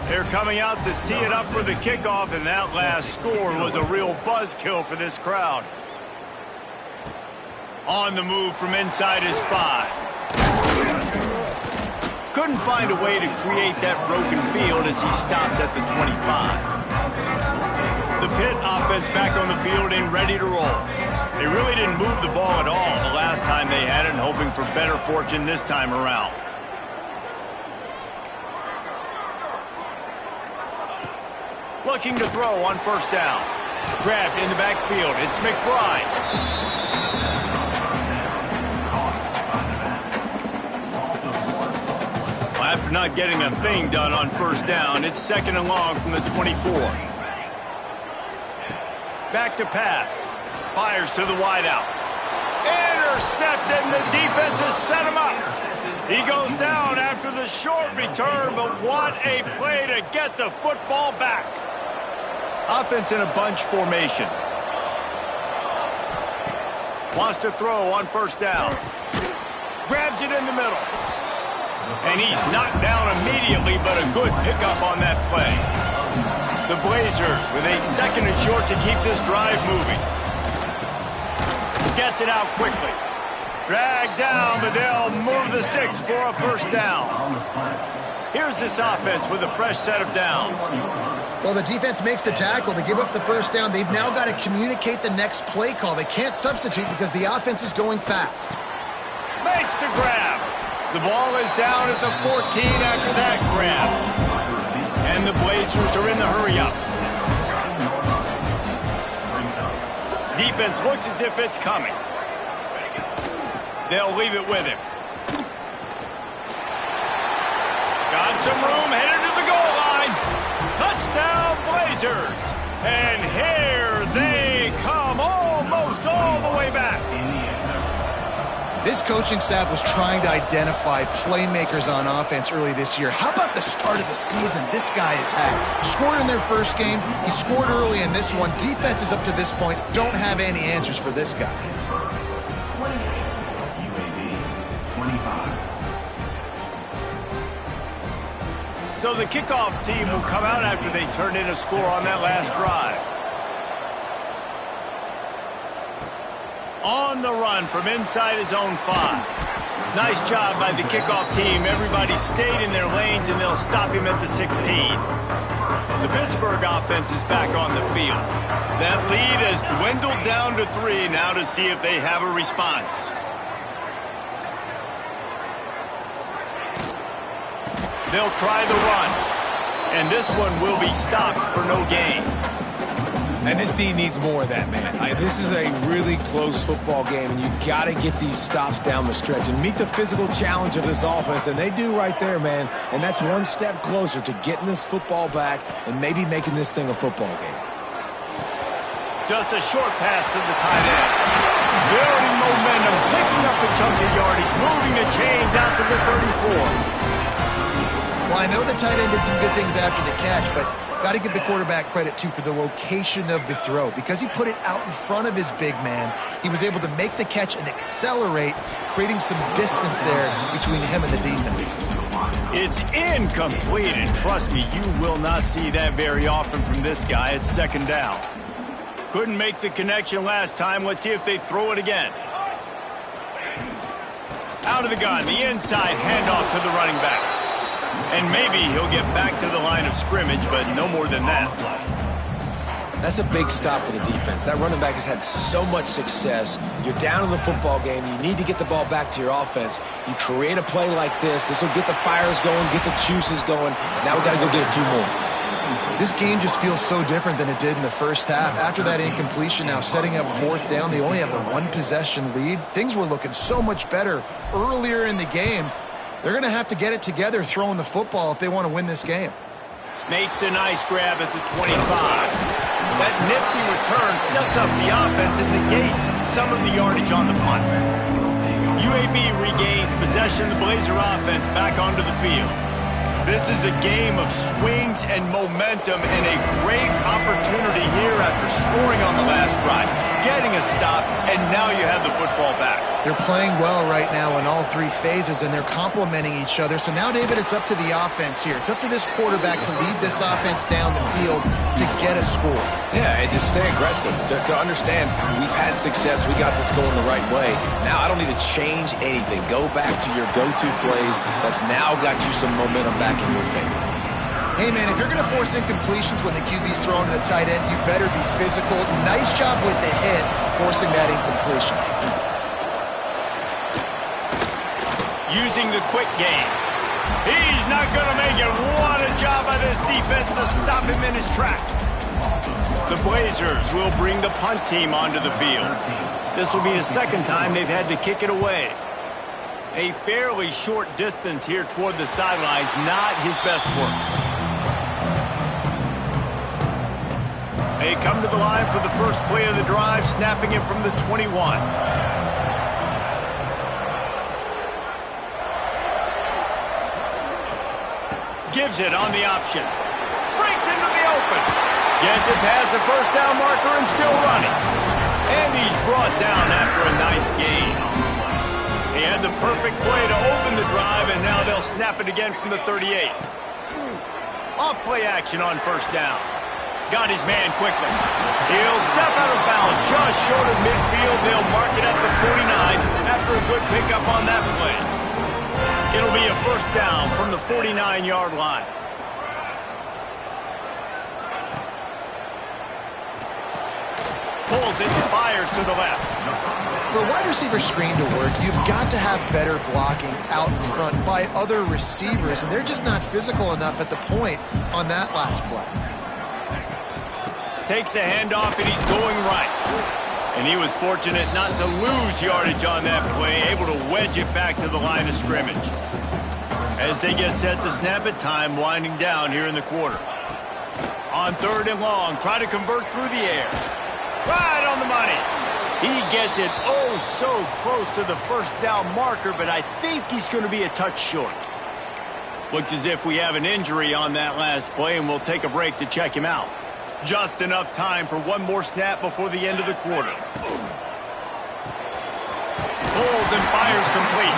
They're coming out to tee it up for the kickoff, and that last score was a real buzzkill for this crowd. On the move from inside his 5. Couldn't find a way to create that broken field as he stopped at the 25. The Pitt offense back on the field and ready to roll. They really didn't move the ball at all the last time they had it, and hoping for better fortune this time around. Looking to throw on first down. Grabbed in the backfield. It's McBride. Well, after not getting a thing done on first down, it's 2nd and long from the 24. Back to pass. Fires to the wideout. Intercepted, and the defense has set him up. He goes down after the short return, but what a play to get the football back. Offense in a bunch formation. Wants to throw on first down. Grabs it in the middle. And he's knocked down immediately, but a good pickup on that play. The Blazers with a 2nd and short to keep this drive moving. Gets it out quickly. Dragged down, but they'll move the sticks for a first down. Here's this offense with a fresh set of downs. Well, the defense makes the tackle. They give up the first down. They've now got to communicate the next play call. They can't substitute because the offense is going fast. Makes the grab. The ball is down at the 14 after that grab. And the Blazers are in the hurry-up. Defense looks as if it's coming. They'll leave it with him. Got some room, headed to the goal line. Touchdown, Blazers. And here they come, almost all the way back. This coaching staff was trying to identify playmakers on offense early this year. How about the start of the season this guy has had? Scored in their first game. He scored early in this one. Defenses up to this point don't have any answers for this guy. So the kickoff team will come out after they turn in a score on that last drive. On the run from inside his own 5. Nice job by the kickoff team. Everybody stayed in their lanes, and they'll stop him at the 16. The Pittsburgh offense is back on the field. That lead has dwindled down to 3 now to see if they have a response. They'll try the run, and this one will be stopped for no gain. And this team needs more of that, man. This is a really close football game, and you've got to get these stops down the stretch and meet the physical challenge of this offense, and they do right there, man. And that's one step closer to getting this football back and maybe making this thing a football game. Just a short pass to the tight end. Building momentum, picking up a chunk of yardage, moving the chains out to the 34. Well, I know the tight end did some good things after the catch, but got to give the quarterback credit, too, for the location of the throw. Because he put it out in front of his big man, he was able to make the catch and accelerate, creating some distance there between him and the defense. It's incomplete, and trust me, you will not see that very often from this guy at 2nd down. Couldn't make the connection last time. Let's see if they throw it again. Out of the gun, the inside handoff to the running back. And maybe he'll get back to the line of scrimmage, but no more than that. That's a big stop for the defense. That running back has had so much success. You're down in the football game. You need to get the ball back to your offense. You create a play like this. This will get the fires going, get the juices going. Now we got to go get a few more. This game just feels so different than it did in the first half. After that incompletion, now setting up fourth down, they only have a one-possession lead. Things were looking so much better earlier in the game. They're going to have to get it together throwing the football if they want to win this game. Makes a nice grab at the 25. That nifty return sets up the offense and negates some of the yardage on the punt. UAB regains possession of the Blazer offense back onto the field. This is a game of swings and momentum and a great opportunity here after scoring on the last drive, getting a stop, and now you have the football back. They're playing well right now in all three phases, and they're complementing each other. So now, David, it's up to the offense here. It's up to this quarterback to lead this offense down the field to get a score. Yeah, and to stay aggressive, to understand we've had success, we got this going the right way. Now I don't need to change anything. Go back to your go-to plays. That's now got you some momentum back in your favor. Hey, man, if you're going to force incompletions when the QB's throwing to the tight end, you better be physical. Nice job with the hit, forcing that incompletion. Using the quick game. He's not going to make it. What a job by this defense to stop him in his tracks. The Blazers will bring the punt team onto the field. This will be the second time they've had to kick it away. A fairly short distance here toward the sidelines, not his best work. They come to the line for the first play of the drive, snapping it from the 21. Gives it on the option. Breaks into the open. Gets it past the first down marker and still running. And he's brought down after a nice gain. He had the perfect play to open the drive, and now they'll snap it again from the 38. Off play action on first down. Got his man quickly. He'll step out of bounds just short of midfield. They'll mark it at the 49 after a good pickup on that play. It'll be a first down from the 49-yard line. Pulls it and fires to the left. For a wide receiver screen to work, you've got to have better blocking out in front by other receivers, and they're just not physical enough at the point on that last play. Takes a handoff, and he's going right. And he was fortunate not to lose yardage on that play, able to wedge it back to the line of scrimmage. As they get set to snap it, time winding down here in the quarter. On third and long, try to convert through the air. Right on the money. He gets it oh so close to the first down marker, but I think he's going to be a touch short. Looks as if we have an injury on that last play, and we'll take a break to check him out. Just enough time for one more snap before the end of the quarter. Pulls and fires complete.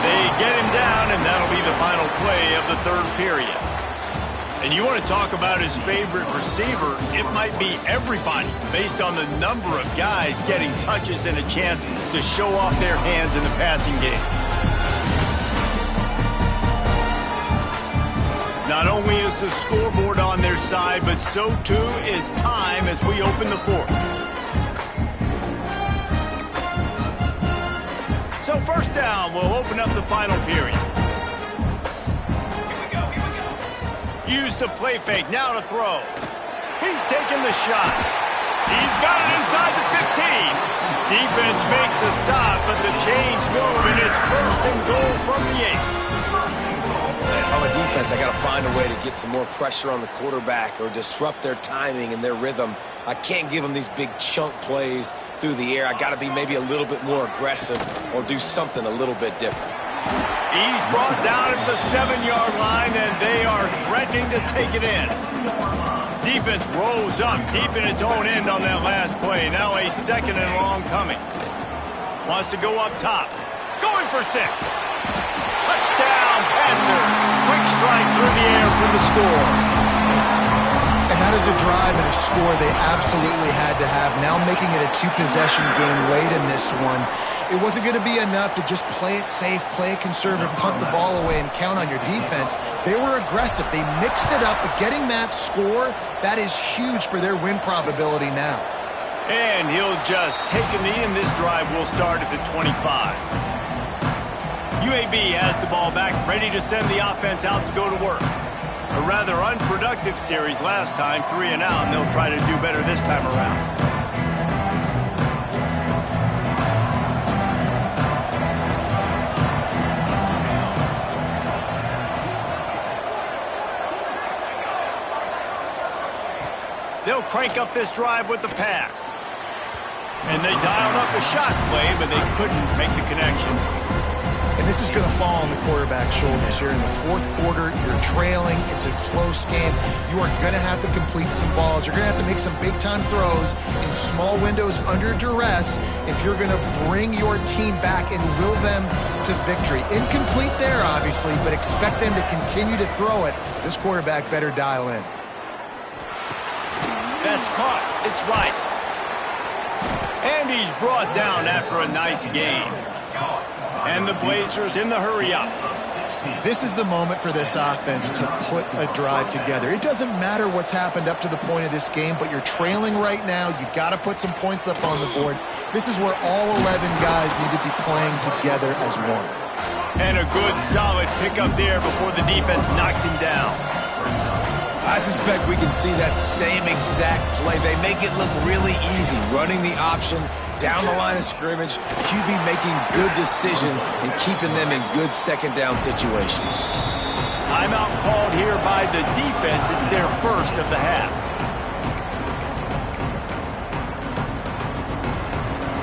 They get him down, and that'll be the final play of the third period. And you want to talk about his favorite receiver, it might be everybody based on the number of guys getting touches and a chance to show off their hands in the passing game. Not only is the scoreboard on their side, but so too is time as we open the fourth. So first down, we'll open up the final period. Use the play fake, now to throw. He's taking the shot. He's got it inside the 15. Defense makes a stop, but the chains move, and it's first and goal from the 8. If I'm a defense, I got to find a way to get some more pressure on the quarterback or disrupt their timing and their rhythm. I can't give them these big chunk plays through the air. I got to be maybe a little bit more aggressive or do something a little bit different. He's brought down at the 7-yard line, and they are threatening to take it in. Defense rolls up deep in its own end on that last play. Now a second and long coming. Wants to go up top. Going for 6. Touchdown, Panthers. Quick strike through the air for the score. And that is a drive and a score they absolutely had to have. Now making it a 2-possession game late in this one. It wasn't going to be enough to just play it safe, play it conservative, punt the ball away, and count on your defense. They were aggressive. They mixed it up, but getting that score, that is huge for their win probability now. And he'll just take a knee, and this drive will start at the 25. UAB has the ball back, ready to send the offense out to go to work. A rather unproductive series last time, 3 and out, and they'll try to do better this time around. They'll crank up this drive with the pass. And they dialed up a shot play, but they couldn't make the connection. And this is going to fall on the quarterback's shoulders here in the fourth quarter. You're trailing. It's a close game. You are going to have to complete some balls. You're going to have to make some big-time throws in small windows under duress if you're going to bring your team back and will them to victory. Incomplete there, obviously, but expect them to continue to throw it. This quarterback better dial in. That's caught. It's Rice. And he's brought down after a nice gain. And the Blazers in the hurry-up. This is the moment for this offense to put a drive together. It doesn't matter what's happened up to the point of this game, but you're trailing right now. You got to put some points up on the board. This is where all 11 guys need to be playing together as one. And a good, solid pickup there before the defense knocks him down. I suspect we can see that same exact play. They make it look really easy, running the option down the line of scrimmage, QB making good decisions and keeping them in good second down situations. Timeout called here by the defense. It's their first of the half.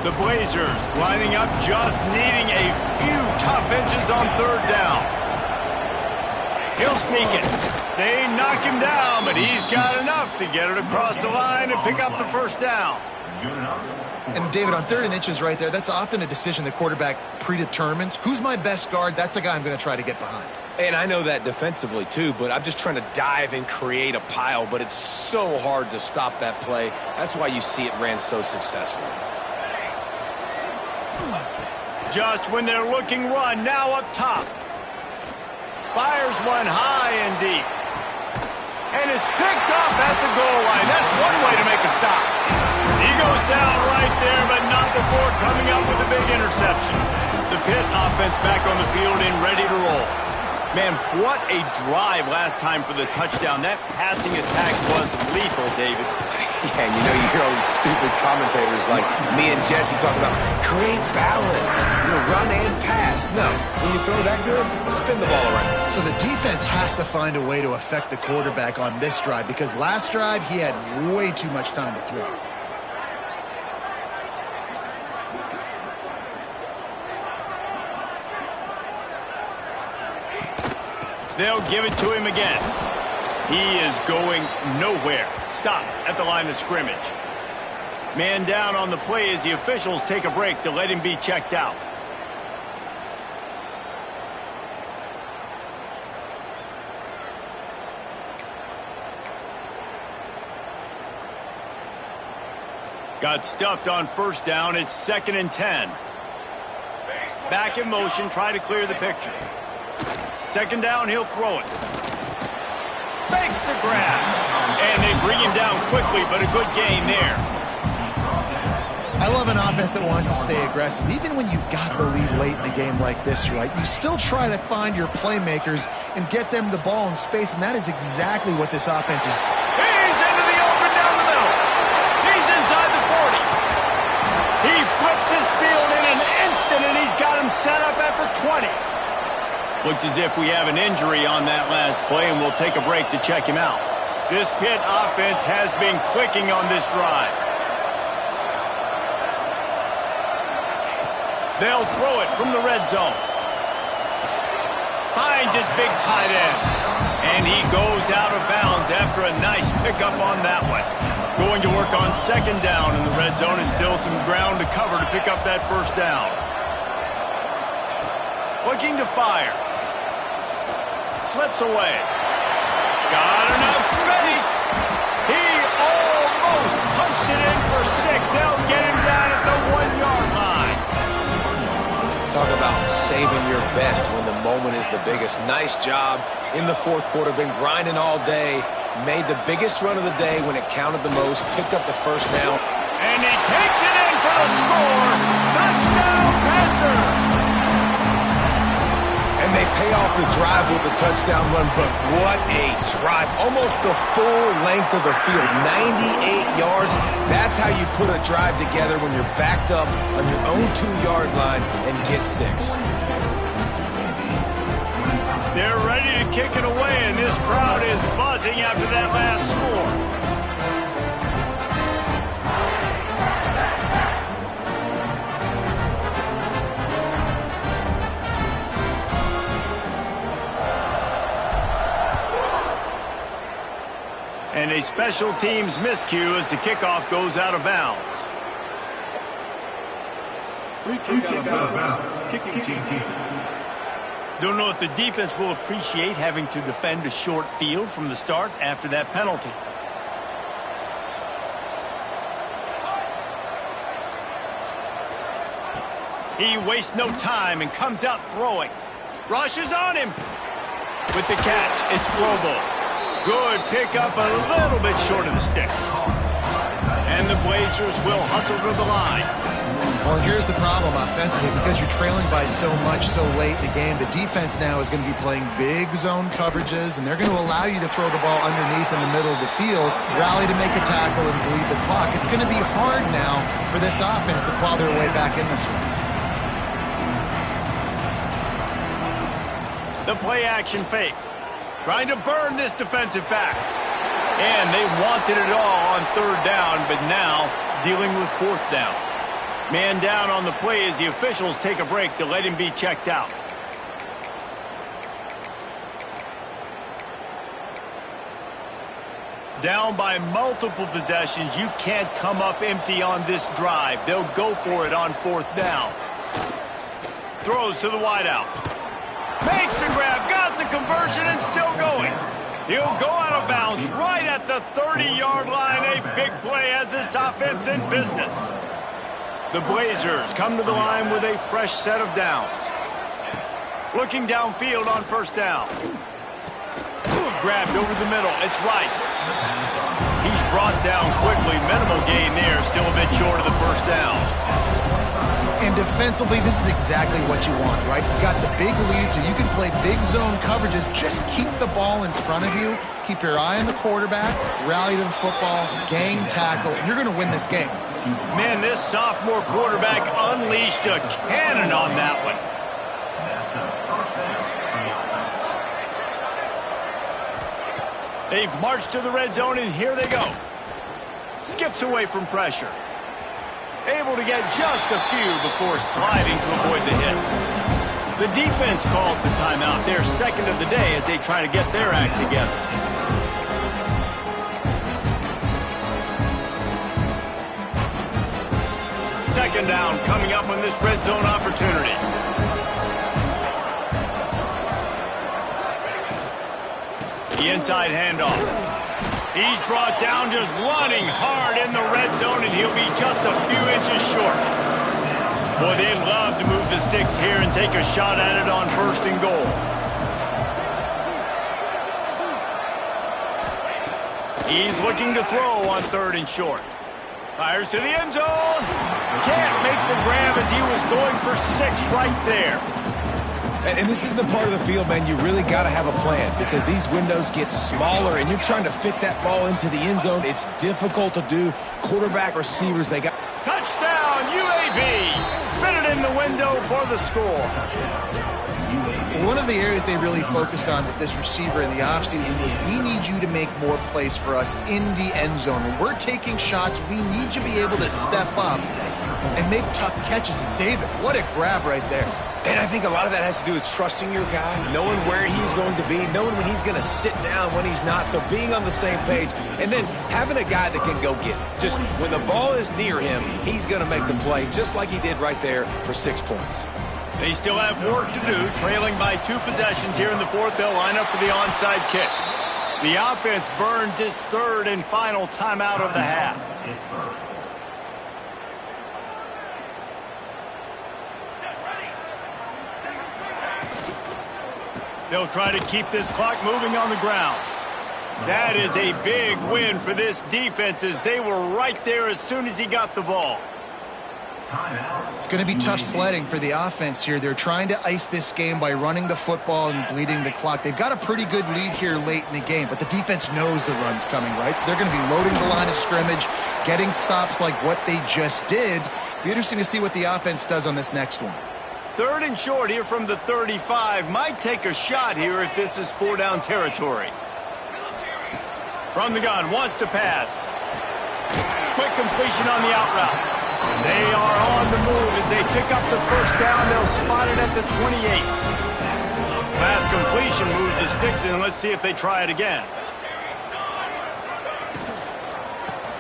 The Blazers lining up, just needing a few tough inches on third down. He'll sneak it. They knock him down, but he's got enough to get it across the line and pick up the first down. And, David, on 3rd and inches right there, that's often a decision the quarterback predetermines. Who's my best guard? That's the guy I'm going to try to get behind. And I know that defensively, too, but I'm just trying to dive and create a pile, but it's so hard to stop that play. That's why you see it ran so successfully. Just when they're looking run, now up top. Fires one high and deep. And it's picked off at the goal line. That's one way to make a stop. He goes down right there, but not before coming up with a big interception. The Pitt offense back on the field and ready to roll. Man, what a drive last time for the touchdown. That passing attack was lethal, David. Yeah, and you know, you hear all these stupid commentators like me and Jesse talk about create balance, run and pass. No, when you throw that good, spin the ball around. So the defense has to find a way to affect the quarterback on this drive because last drive he had way too much time to throw. They'll give it to him again. He is going nowhere. Stop at the line of scrimmage. Man down on the play as the officials take a break to let him be checked out. Got stuffed on first down. It's 2nd and 10. Back in motion, try to clear the picture. 2nd down, he'll throw it. Fakes the grab. And they bring him down quickly, but a good gain there. I love an offense that wants to stay aggressive. Even when you've got the lead late in the game like this, right, you still try to find your playmakers and get them the ball in space, and that is exactly what this offense is. He's into the open down the middle. He's inside the 40. He flips his field in an instant, and he's got him set up at the 20. Looks as if we have an injury on that last play, and we'll take a break to check him out. This Pitt offense has been clicking on this drive. They'll throw it from the red zone. Finds his big tight end. And he goes out of bounds after a nice pickup on that one. Going to work on 2nd down in the red zone, and still some ground to cover to pick up that first down. Looking to fire. Slips away. Got enough space. He almost punched it in for 6. They'll get him down at the 1-yard line. Talk about saving your best when the moment is the biggest. Nice job in the fourth quarter. Been grinding all day. Made the biggest run of the day when it counted the most. Picked up the first down. And he takes it in for the score. Touchdown, Panthers. And And they pay off the drive with a touchdown run, but what a drive. Almost the full length of the field, 98 yards. That's how you put a drive together when you're backed up on your own 2-yard line and get 6. They're ready to kick it away, and this crowd is buzzing after that last score. And a special teams miscue as the kickoff goes out of bounds. Free kick out of bounds. Kicking team. Don't know if the defense will appreciate having to defend a short field from the start after that penalty. He wastes no time and comes out throwing. Rushes on him. With the catch, it's Global. Good pickup, a little bit short of the sticks. And the Blazers will hustle to the line. Well, here's the problem offensively. Because you're trailing by so much so late in the game, the defense now is going to be playing big zone coverages, and they're going to allow you to throw the ball underneath in the middle of the field, rally to make a tackle, and bleed the clock. It's going to be hard now for this offense to claw their way back in this one. The play-action fake. Trying to burn this defensive back. And they wanted it all on 3rd down, but now dealing with 4th down. Man down on the play as the officials take a break to let him be checked out. Down by multiple possessions, you can't come up empty on this drive. They'll go for it on 4th down. Throws to the wideout. Makes the grab, got the conversion, and still going. He'll go out of bounds right at the 30-yard line. A big play as this offense in business. The Blazers come to the line with a fresh set of downs. Looking downfield on 1st down. Grabbed over the middle. It's Rice. He's brought down quickly. Minimal gain there. Still a bit short of the 1st down. And defensively, this is exactly what you want, right? You got the big lead, so you can play big zone coverages. Just keep the ball in front of you. Keep your eye on the quarterback. Rally to the football. Gang tackle. And you're going to win this game. Man, this sophomore quarterback unleashed a cannon on that one. They've marched to the red zone, and here they go. Skips away from pressure. Able to get just a few before sliding to avoid the hits. The defense calls the timeout. They're 2nd of the day as they try to get their act together. Second down coming up on this red zone opportunity. The inside handoff. He's brought down just running hard in the red zone, and he'll be just a few inches short. Boy, they'd love to move the sticks here and take a shot at it on 1st and goal. He's looking to throw on 3rd and short. Fires to the end zone. Can't make the grab as he was going for 6 right there. And this is the part of the field, man, you really got to have a plan because these windows get smaller and you're trying to fit that ball into the end zone. It's difficult to do. Quarterback, receivers, they got... Touchdown, UAB! Fitted in the window for the score. One of the areas they really focused on with this receiver in the offseason was we need you to make more plays for us in the end zone. When we're taking shots, we need you to be able to step up and make tough catches. And David, what a grab right there. And I think a lot of that has to do with trusting your guy, knowing where he's going to be, knowing when he's going to sit down, when he's not, so being on the same page, and then having a guy that can go get it. Just when the ball is near him, he's going to make the play, just like he did right there for 6 points. They still have work to do, trailing by 2 possessions here in the 4th. They'll line up for the onside kick. The offense burns its 3rd and final timeout of the half. They'll try to keep this clock moving on the ground. That is a big win for this defense as they were right there as soon as he got the ball. It's going to be tough sledding for the offense here. They're trying to ice this game by running the football and bleeding the clock. They've got a pretty good lead here late in the game, but the defense knows the run's coming, right? So they're going to be loading the line of scrimmage, getting stops like what they just did. Be interesting to see what the offense does on this next one. 3rd and short here from the 35. Might take a shot here if this is 4-down territory. From the gun, wants to pass. Quick completion on the out route. They are on the move as they pick up the 1st down. They'll spot it at the 28. Pass completion moves the sticks in. Let's see if they try it again.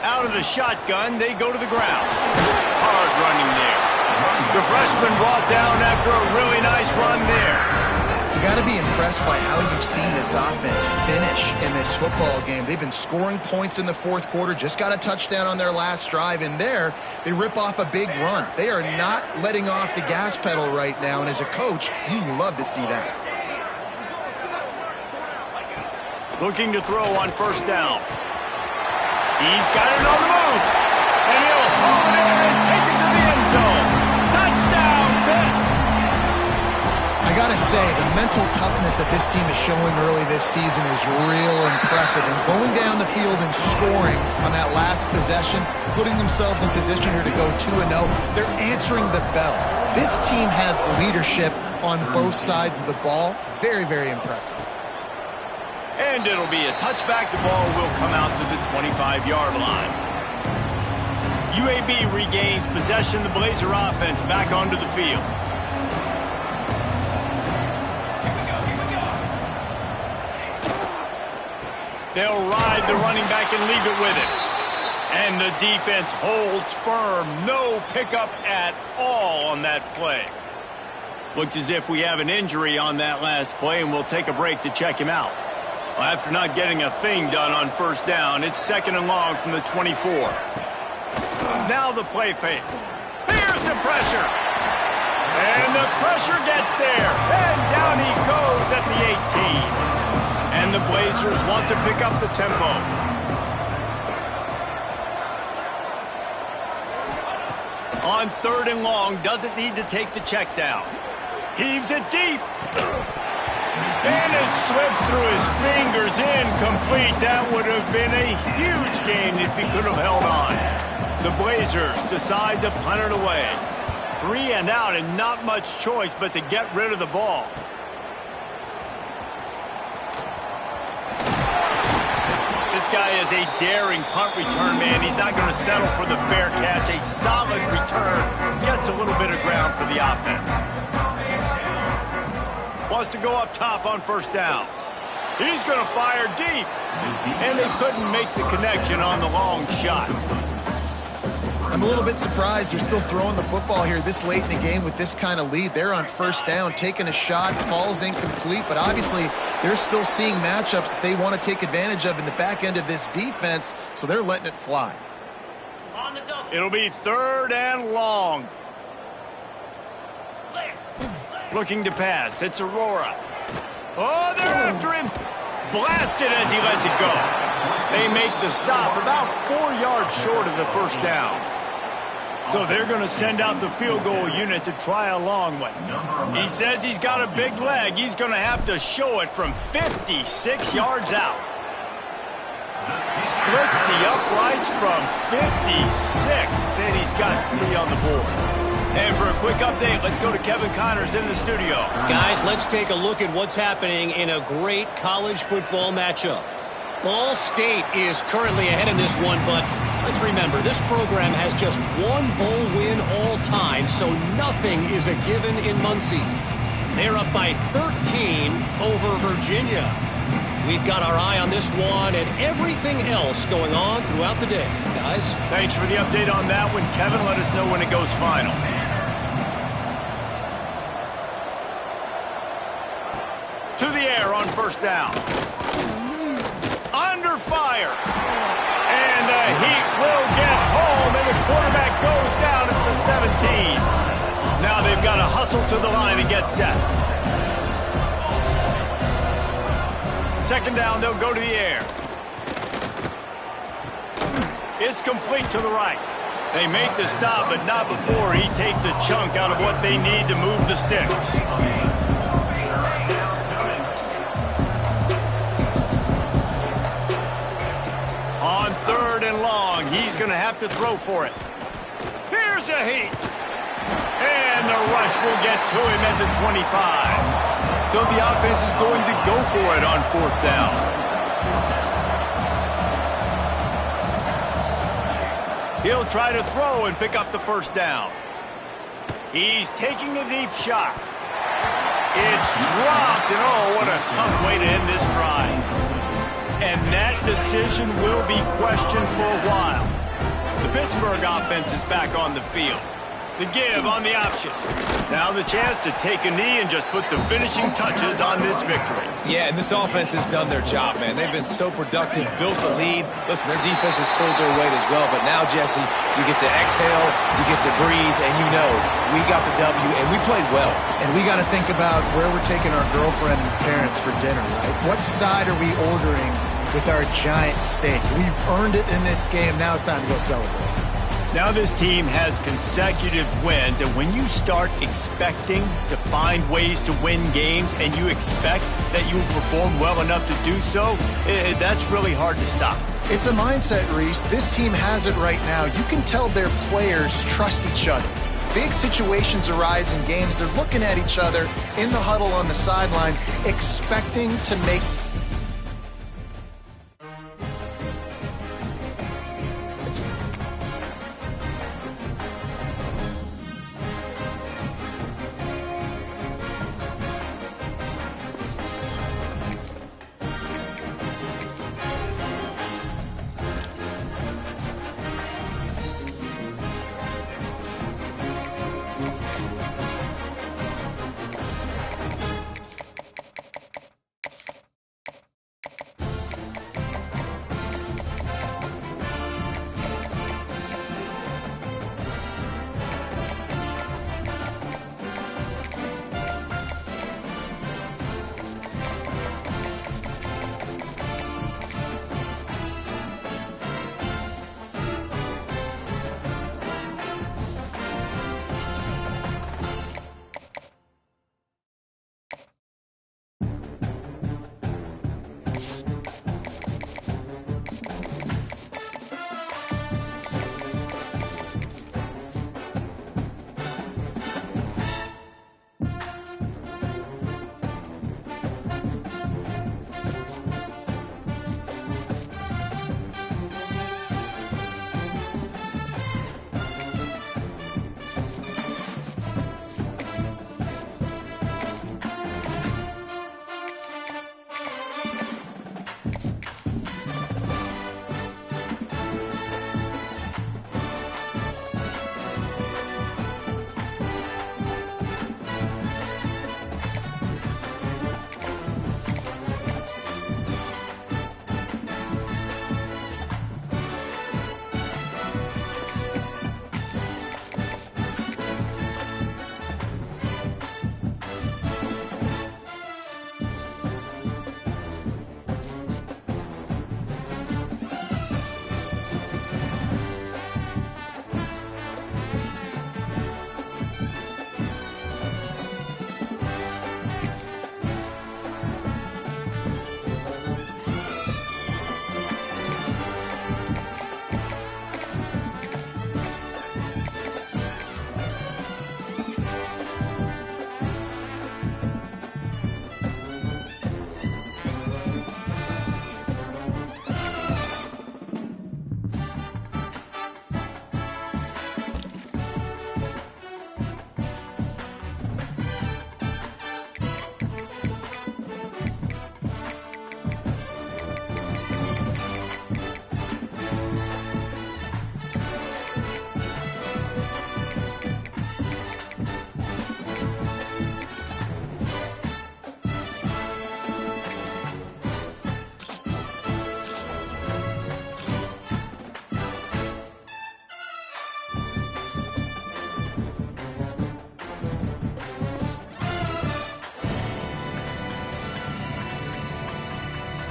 Out of the shotgun, they go to the ground. Hard running there. The freshman brought down after a really nice run there. You got to be impressed by how you've seen this offense finish in this football game. They've been scoring points in the 4th quarter, just got a touchdown on their last drive, and there they rip off a big run. They are not letting off the gas pedal right now, and as a coach, you love to see that. Looking to throw on 1st down. He's got it on the move, and he'll haul it in and take it to the end zone. Touchdown, Pitt! I got to say, the mental toughness that this team is showing early this season is real impressive. And going down the field and scoring on that last possession, putting themselves in position here to go 2-0, they're answering the bell. This team has leadership on both sides of the ball. Very, very impressive. And it'll be a touchback. The ball will come out to the 25-yard line. UAB regains possession. The Blazer offense back onto the field. They'll ride the running back and leave it with it. And the defense holds firm. No pickup at all on that play. Looks as if we have an injury on that last play, and we'll take a break to check him out. Well, after not getting a thing done on 1st down, it's 2nd and long from the 24. Now the play fake. Here's the pressure. And the pressure gets there. And down he goes at the 18. And the Blazers want to pick up the tempo. On 3rd and long, doesn't need to take the check down. Heaves it deep. And it slips through his fingers, incomplete. That would have been a huge gain if he could have held on. The Blazers decide to punt it away. 3 and out and not much choice but to get rid of the ball. This guy is a daring punt return man. He's not going to settle for the fair catch. A solid return. Gets a little bit of ground for the offense. Wants to go up top on 1st down. He's going to fire deep. And they couldn't make the connection on the long shot. I'm a little bit surprised they're still throwing the football here this late in the game with this kind of lead. They're on 1st down, taking a shot, falls incomplete, but obviously they're still seeing matchups that they want to take advantage of in the back end of this defense, so they're letting it fly. It'll be 3rd and long. Looking to pass. It's Aurora. Oh, they're after him. Blasted as he lets it go. They make the stop about 4 yards short of the 1st down. So they're going to send out the field goal unit to try a long one. He says he's got a big leg. He's going to have to show it from 56 yards out. Splits the uprights from 56, and he's got 3 on the board. And for a quick update, let's go to Kevin Connors in the studio. Guys, let's take a look at what's happening in a great college football matchup. Ball State is currently ahead in this one, but let's remember, this program has just 1 bowl win all time, so nothing is a given in Muncie. They're up by 13 over Virginia. We've got our eye on this one and everything else going on throughout the day. Guys? Thanks for the update on that one, Kevin. Let us know when it goes final. To the air on 1st down. Under fire. And the heat will get home, and the quarterback goes down at the 17. Now they've got to hustle to the line and get set. 2nd down, they'll go to the air. It's complete to the right. They make the stop, but not before he takes a chunk out of what they need to move the sticks. On 3rd and long, he's going to have to throw for it. Here's a heat. And the rush will get to him at the 25. So the offense is going to go for it on 4th down. He'll try to throw and pick up the 1st down. He's taking a deep shot. It's dropped, and oh, what a tough way to end this drive. And that decision will be questioned for a while. The Pittsburgh offense is back on the field. The give on the option. Now the chance to take a knee and just put the finishing touches on this victory. Yeah, and this offense has done their job, man. They've been so productive, built the lead. Listen, their defense has pulled their weight as well. But now, Jesse, you get to exhale, you get to breathe, and you know we got the W, and we played well. And we got to think about where we're taking our girlfriend and parents for dinner, right? What side are we ordering with our giant steak? We've earned it in this game. Now it's time to go celebrate. Now this team has consecutive wins, and when you start expecting to find ways to win games and you expect that you will perform well enough to do so, that's really hard to stop. It's a mindset, Reese. This team has it right now. You can tell their players trust each other. Big situations arise in games. They're looking at each other in the huddle on the sideline, expecting to make